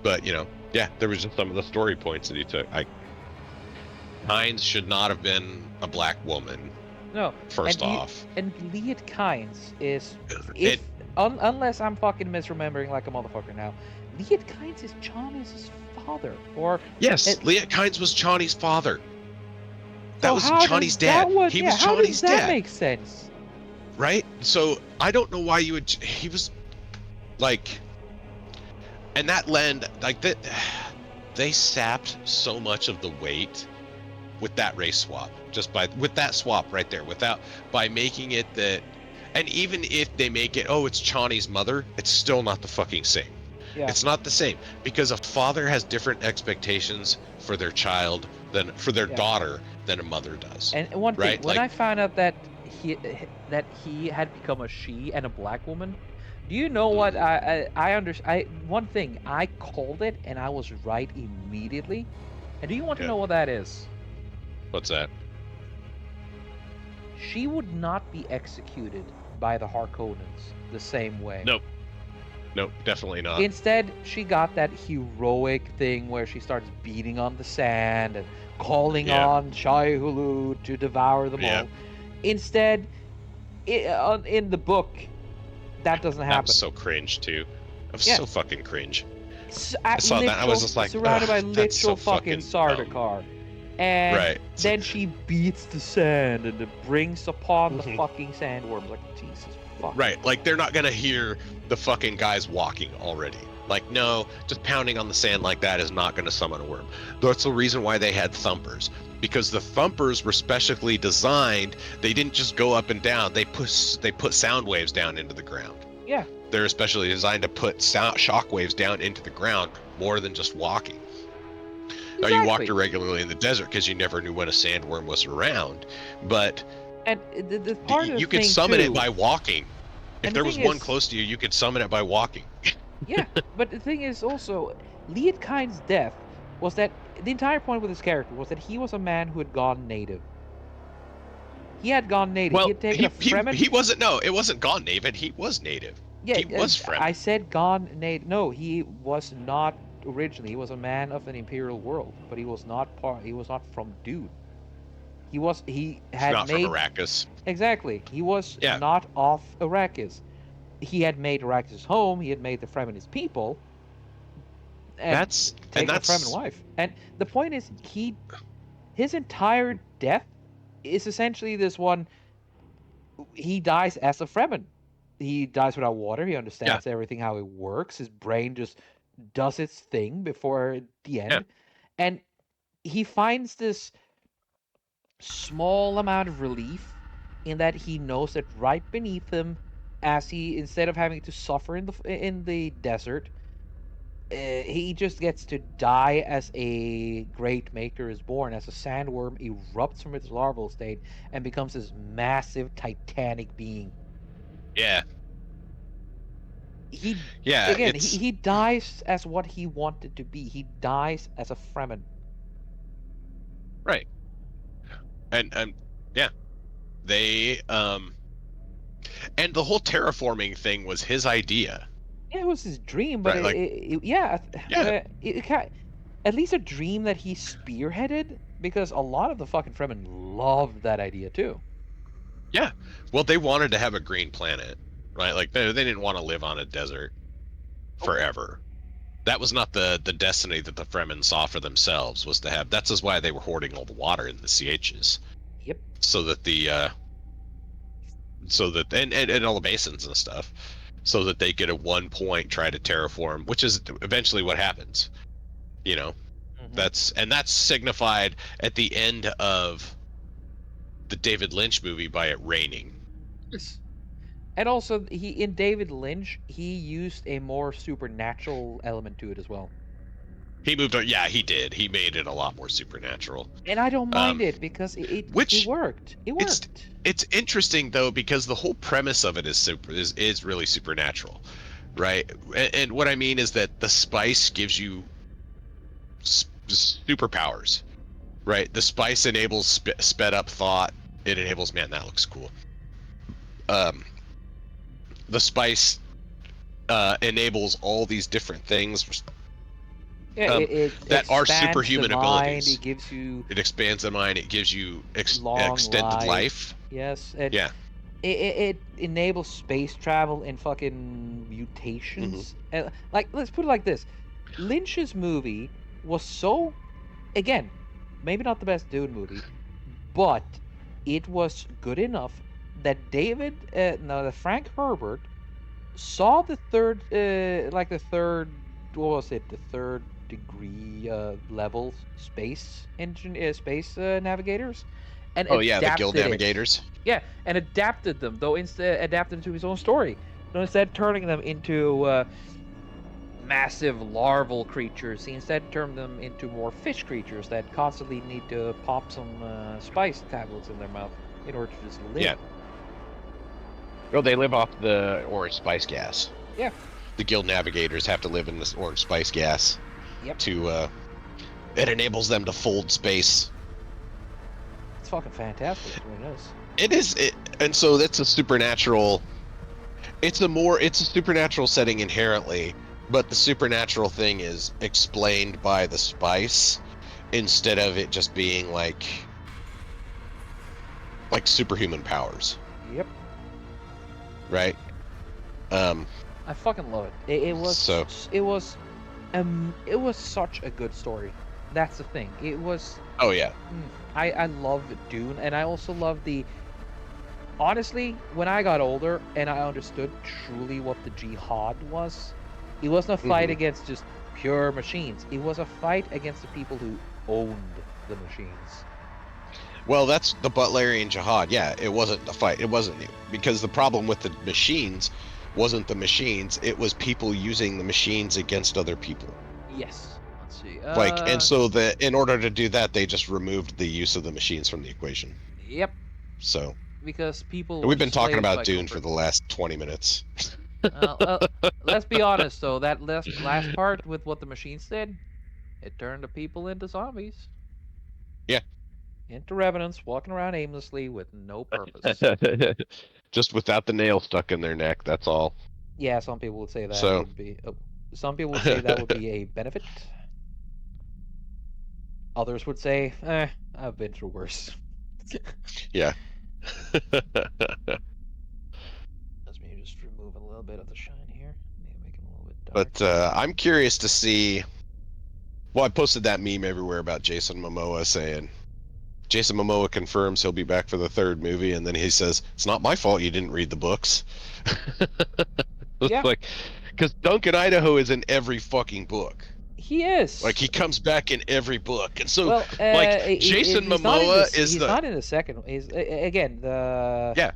but you know, yeah, there was just some of the story points that he took. Hines should not have been a black woman. No. First off, And Liet Kynes is it unless I'm fucking misremembering like a motherfucker now. Liet Kynes is Chani's father, or yes, it, Liet Kynes was Chani's father. That so was how does Chani's dad. He was how does Chani's that dad, make sense? right? So I don't know why you would. He was like, and that land, like that, they sapped so much of the weight with that race swap, just with that swap right there, by making it that, and even if they make it, oh, it's Chani's mother, it's still not the fucking same. Yeah. It's not the same because a father has different expectations for their child than for their Yeah. daughter than a mother does. And one thing, Right? when Like, I found out that he had become a she and a black woman, do you know what mhm, one thing, I called it and I was right immediately. And do you want to yeah. know what that is? What's that? She would not be executed by the Harkonnens the same way. Nope. Nope, definitely not. Instead, she got that heroic thing where she starts beating on the sand and calling Yeah. on Shai Hulud to devour them Yeah. all. Instead, in the book, that doesn't That was happen. so cringe too. That was Yeah, so fucking cringe. I at saw that. I was just like, surrounded by ugh, that's so literal fucking fucking dumb. Sardaukar. And Right. It's like, then she beats the sand and it brings upon the mhm. fucking sandworms. Like, Jesus fuck. Right. Like they're not gonna hear the fucking guys walking already. Like, no, just pounding on the sand like that is not gonna summon a worm. That's the reason why they had thumpers. Because the thumpers were specially designed. They didn't just go up and down. They put sound waves down into the ground. Yeah. They're especially designed to put shock waves down into the ground more than just walking. Now, you walked Exactly. irregularly in the desert because you never knew when a sandworm was around, but And the part of the you could thing summon too, it by walking. If and the there was thing one is, close to you, you could summon it by walking. yeah, but the thing is also, Lietkine's death was that the entire point with his character was that he was a man who had gone native. He had gone native. He Well, had taken a Fremen. he wasn't. No, it wasn't gone native. He was native. Yeah, He was I Fremen. said gone native. No, he was not originally. He was a man of an imperial world, but he was not part. He was not from Dune. He was. He had Not from made Arrakis. exactly. He was Yeah, not off Arrakis. He had made Arrakis his home. He had made the Fremen his people, and that's and taken a Fremen that's wife. And the point is, his entire death is essentially this one. He dies as a Fremen. He dies without water. He yeah, understands everything how it works. His brain just does its thing before the yeah. end, and he finds this small amount of relief in that he knows that right beneath him, as he instead of having to suffer in the desert, he just gets to die as a great maker is born, as a sandworm erupts from its larval state and becomes this massive titanic being. Yeah, He yeah. again, It's he dies as what he wanted to be. He dies as a Fremen. right. And yeah, they and the whole terraforming thing was his idea, Yeah, it was his dream, but right? Like, yeah, yeah, at least a dream that he spearheaded, because a lot of the fucking Fremen loved that idea too. yeah. Well, they wanted to have a green planet, right? Like they didn't want to live on a desert forever. That was not the destiny that the Fremen saw for themselves, was to have. That's just why they were hoarding all the water in the CHs, Yep. so that and all the basins and stuff, so that they could at one point try to terraform, which is eventually what happens. You know, Hmm. that's signified at the end of the David Lynch movie by it raining. Yes. And also, he in David Lynch, he used a more supernatural element to it as well. He moved on. Yeah, he did. He made it a lot more supernatural. And I don't mind Um, it because it which worked. It it's worked. it's interesting though because the whole premise of it is really supernatural, right? And what I mean is that the spice gives you superpowers, right? The spice enables sped up thought. It enables, man, that looks cool. Um, the spice enables all these different things Yeah, it that are expands the superhuman mind. abilities. It gives you It expands the mind. It gives you long extended life. life. Yes, and Yeah. it enables space travel and fucking Hmm. mutations. Like, let's put it like this: Lynch's movie was so, again, maybe not the best Dune movie, but it was good enough that that Frank Herbert saw the third, what was it, the third degree level space engine, space navigators, and Oh yeah, the guild adapted it. navigators. Yeah, and adapted them, though instead adapted them to his own story. So instead turning them into massive larval creatures. He instead turned them into more fish creatures that constantly need to pop some spice tablets in their mouth in order to just live. Yeah. Well, they live off the orange spice gas. Yeah. The guild navigators have to live in this orange spice gas. Yep. To it enables them to fold space. It's fucking fantastic. That's what it is. It is, and so that's a supernatural. It's a supernatural setting inherently, but the supernatural thing is explained by the spice instead of it just being like superhuman powers. Yep. Right. I fucking love it. It was such a good story. That's the thing. It was. Oh yeah. I love Dune, and I also love the. Honestly, when I got older and I understood truly what the jihad was, it wasn't a fight against just pure machines. It was a fight against the people who owned the machines. Well, that's the Butlerian jihad. Yeah, it wasn't the fight. It wasn't, because the problem with the machines wasn't the machines. It was people using the machines against other people. Yes. Let's see. And so in order to do that, they just removed the use of the machines from the equation. Yep. So. Because people. We've been talking about Dune comfort. for the last 20 minutes. Let's be honest, though. That last part with what the machines did, it turned the people into zombies. Yeah. Into revenants walking around aimlessly with no purpose. Just without the nail stuck in their neck. That's all. Yeah, some people would say that would be. Some people would say that would be a benefit. Others would say, I've been through worse. Yeah. Let's maybe just remove a little bit of the shine here. Maybe make it a little bit dark. But I'm curious to see. Well, I posted that meme everywhere about Jason Momoa saying, Jason Momoa confirms he'll be back for the third movie, and then he says, "It's not my fault you didn't read the books." It's Yeah. like, because Duncan Idaho is in every fucking book. He is. Like, he comes back in every book, and so he's Jason Momoa he's not in the second. He's again the. Yeah.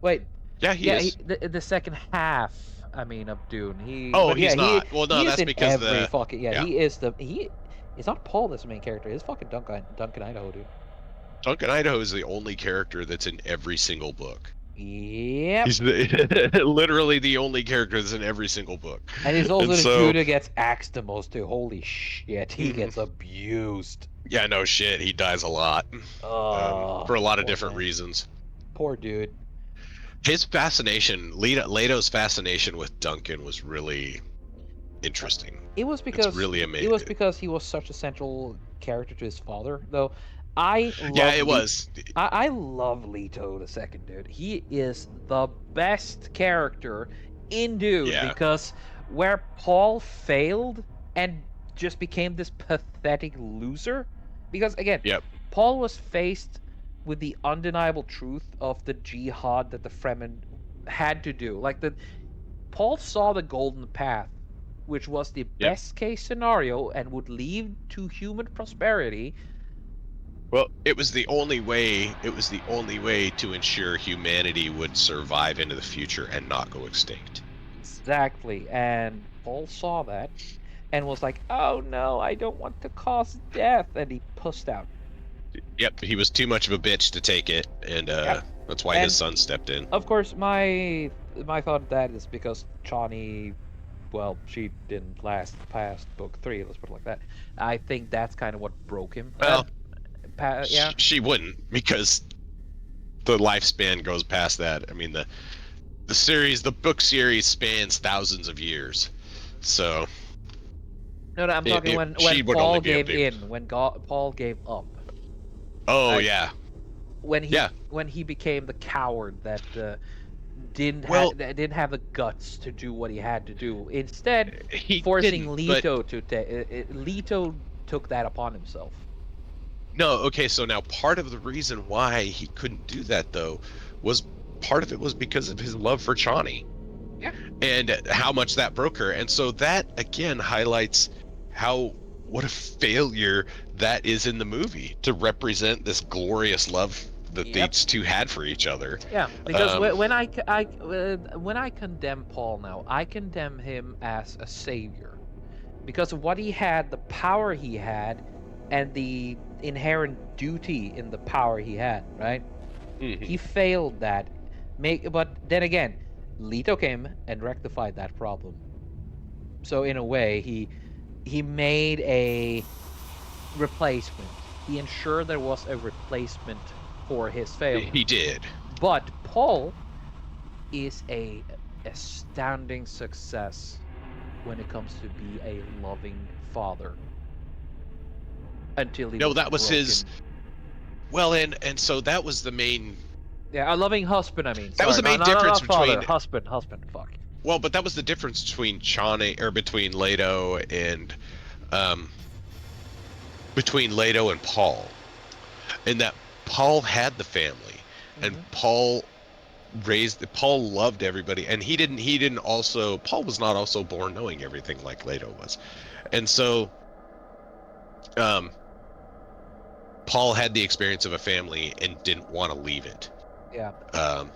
Wait. Yeah, he is. The second half. I mean, of Dune. He's not. Well, no, that's because he is the It's not Paul that's the main character. It's fucking Duncan Idaho, dude. Duncan Idaho is the only character that's in every single book. Yep. He's literally the only character that's in every single book. And he's also the dude who gets axed the most too. Holy shit, he gets abused. Yeah, no shit, he dies a lot. For a lot of different reasons. Poor dude. His fascination, Leto's fascination with Duncan was really interesting. It was because it's really amazing. It was because he was such a central character to his father, though. I love Leto the second, dude. He is the best character in Dune because where Paul failed and just became this pathetic loser, because again, Paul was faced with the undeniable truth of the jihad that the Fremen had to do. Paul saw the golden path, which was the best case scenario and would lead to human prosperity. Well, it was the only way. It was the only way to ensure humanity would survive into the future and not go extinct. Exactly, and Paul saw that and was like, "Oh no, I don't want to cause death," and he pussed out. Yep, he was too much of a bitch to take it, and that's why his son stepped in. Of course, my thought of that is because Chani, well, she didn't last past book 3. Let's put it like that. I think that's kind of what broke him. Well. She wouldn't, because the lifespan goes past that. I mean, the book series spans thousands of years, so. No, I'm talking when Paul gave in, when Paul gave up. Oh yeah. When he became the coward that didn't have the guts to do what he had to do. Instead, forcing Leto Leto took that upon himself. No, okay, so now part of the reason why he couldn't do that, though, was part of it was because of his love for Chani. Yeah. And how much that broke her. And so that, again, highlights what a failure that is in the movie, to represent this glorious love that these two had for each other. Yeah, because when I condemn Paul now, I condemn him as a savior. because of what he had, the power he had, and the inherent duty in the power he had, right? He failed that. But then again, Leto came and rectified that problem. So in a way, he made a replacement. He ensured there was a replacement for his failure. He did. But Paul is a astounding success when it comes to be a loving father. Until he No, was that was broken. his. Well, and so that was the main. Yeah, a loving husband. I mean, That was the main difference not father, between. husband. Fuck. Well, but that was the difference between between Leto and, um, between Leto and Paul, in that Paul had the family, and Paul loved everybody, and he didn't also. Paul was not also born knowing everything like Leto was, and so, Paul had the experience of a family and didn't want to leave it. Yeah. Um,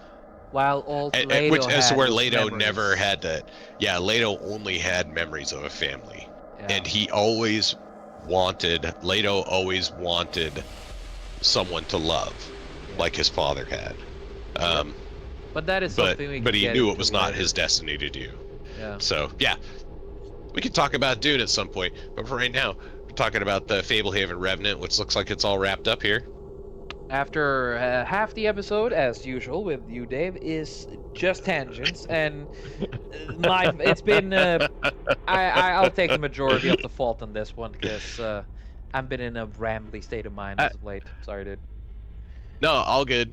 While all and Leto which as to had where was Leto memories. never had that. Yeah, Leto only had memories of a family, Yeah. and Leto always wanted someone to love, Yeah. like his father had. But that is something we can But he get knew it into was not later. his destiny to do. Yeah. So yeah, we can talk about Dune at some point, but for right now, we're talking about the Fablehaven Revenant, which looks like it's all wrapped up here. After half the episode, as usual with you, Dave, is just tangents, and it's been I'll take the majority of the fault on this one because I've been in a rambly state of mind as of late. Sorry, dude. No, all good.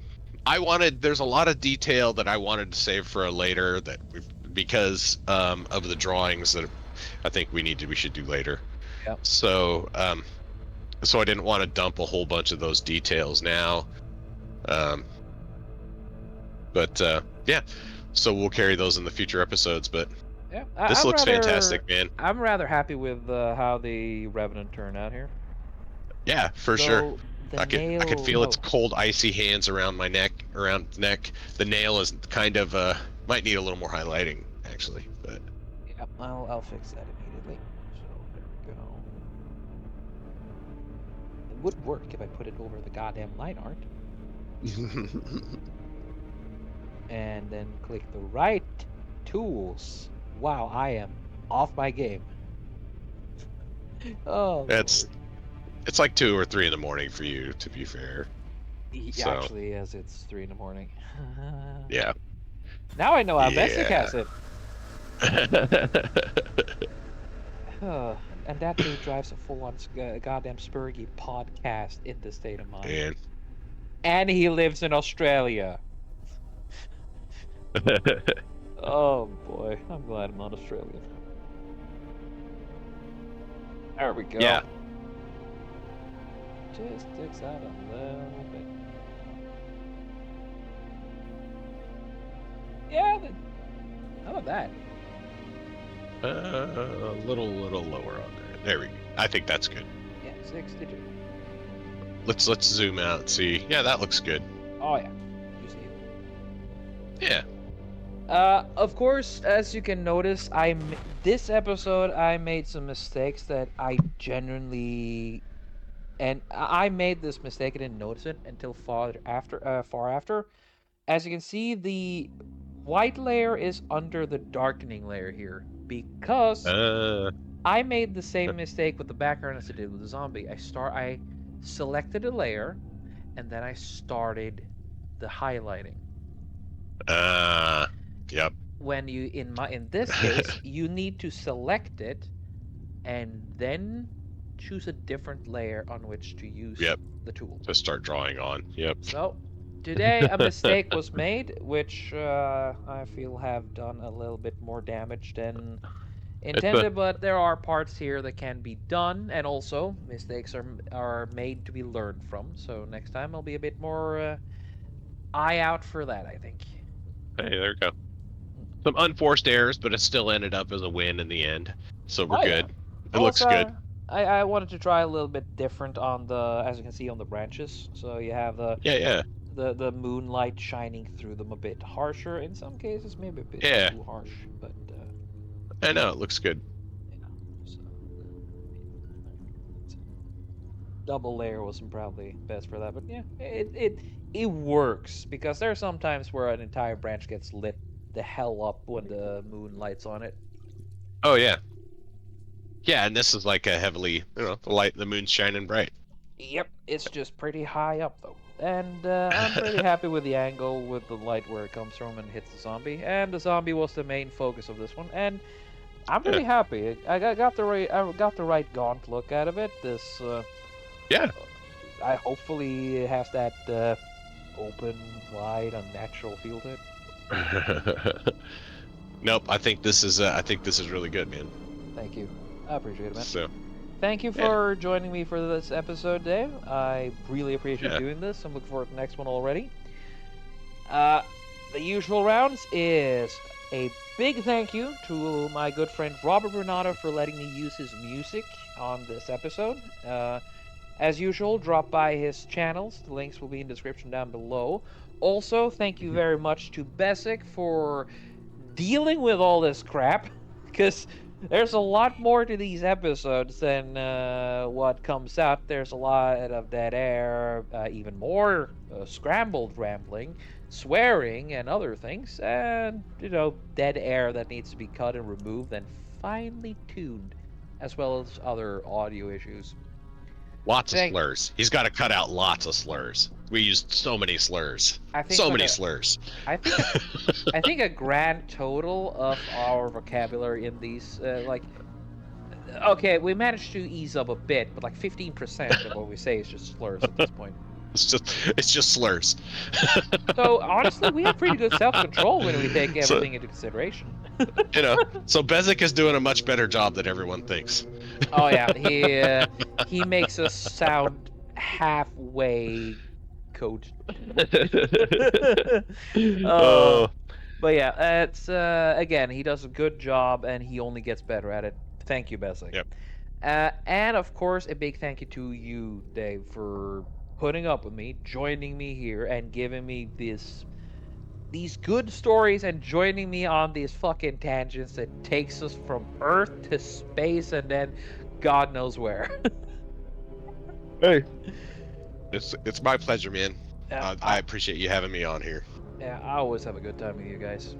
There's a lot of detail that I wanted to save for a later because of the drawings that I think we should do later. Yep. So I didn't want to dump a whole bunch of those details now. But yeah, so we'll carry those in the future episodes. But Yeah, this looks fantastic, man. I'm rather happy with how the Revenant turned out here. Yeah, for sure. I could feel its cold, icy hands around my neck, around the neck. The nail is kind of might need a little more highlighting, actually. But yeah, I'll fix that immediately. So there we go. It would work if I put it over the goddamn line art. And then click the right tools. Wow, I am off my game. Oh, it's Lord. it's like 2 or 3 in the morning for you, to be fair. So, Actually, as it's 3 in the morning. yeah. Now I know how Bessic has it. And that dude drives a full-on goddamn Spurgy podcast in the state of mind. And he lives in Australia. Oh boy, I'm glad I'm not Australian. There we go. Yeah. Just sticks out a little bit. Yeah, how about that? A little lower on there. There we go. I think that's good. Yeah, 62. Let's zoom out and see. Yeah, that looks good. Oh yeah, you see it. Yeah. Of course, as you can notice, this episode I made some mistakes that I genuinely, and I made this mistake. I didn't notice it until far after. As you can see, the white layer is under the darkening layer here because I made the same mistake with the background as I did with the zombie. I selected a layer, and then I started the highlighting. Yep. When you in this case, you need to select it and then choose a different layer on which to use the tool. To start drawing on. Yep. So today a mistake was made, which I feel have done a little bit more damage than intended, but there are parts here that can be done, and also mistakes are made to be learned from. So next time I'll be a bit more eye out for that, I think. Hey, there we go. Some unforced errors, but it still ended up as a win in the end. So we're good. Yeah. It looks good. I wanted to try a little bit different on the, as you can see on the branches. So you have the moonlight shining through them a bit harsher. In some cases, maybe a bit too harsh, but I know it looks good. Yeah. So double layer wasn't probably best for that, but yeah, it works because there are some times where an entire branch gets lit the hell up when the moon lights on it. Oh yeah. Yeah, and this is like a heavily, the moon's shining bright. Yep, it's just pretty high up though. And I'm pretty happy with the angle with the light where it comes from and hits the zombie. And the zombie was the main focus of this one. And I'm Yeah. pretty happy. I got the right gaunt look out of it. This Yeah. I hopefully it has that open, wide, unnatural feel to it. Nope, I think this is really good, man. Thank you. I appreciate it, man. So, Thank you yeah. for joining me for this episode, Dave. I really appreciate Yeah. doing this. I'm looking forward to the next one already. Uh, the usual rounds is a big thank you to my good friend Robert Renato for letting me use his music on this episode. As usual, drop by his channels. The links will be in the description down below. Also, thank you very much to Besic for dealing with all this crap, because there's a lot more to these episodes than what comes out. There's a lot of dead air, even more scrambled rambling, swearing, and other things, and dead air that needs to be cut and removed and finely tuned, as well as other audio issues. Lots of Thank- slurs. He's got to cut out lots of slurs. We used so many slurs. I think So like many a- slurs. I think I think a grand total of our vocabulary in these, okay, we managed to ease up a bit, but like 15% of what we say is just slurs at this point. It's just slurs. So honestly, we have pretty good self-control when we take So- everything into consideration. So Bezic is doing a much better job than everyone thinks. Oh yeah, he makes us sound halfway cogent. Oh. But yeah, it's again, he does a good job, and he only gets better at it. Thank you, Besic. Yep. And of course, a big thank you to you, Dave, for putting up with me, joining me here, and giving me these good stories, and joining me on these fucking tangents that takes us from Earth to space, and then God knows where. Hey. It's my pleasure, man. Yeah, I appreciate you having me on here. Yeah, I always have a good time with you guys.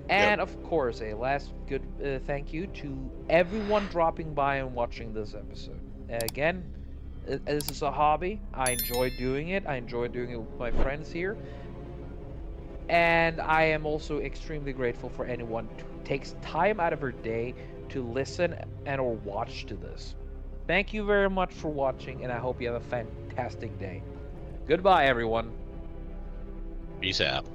And of course, a last good thank you to everyone dropping by and watching this episode. Again, this is a hobby. I enjoy doing it. I enjoy doing it with my friends here. And I am also extremely grateful for anyone who takes time out of her day to listen and or watch to this. Thank you very much for watching, and I hope you have a fantastic day. Goodbye, everyone. Peace out.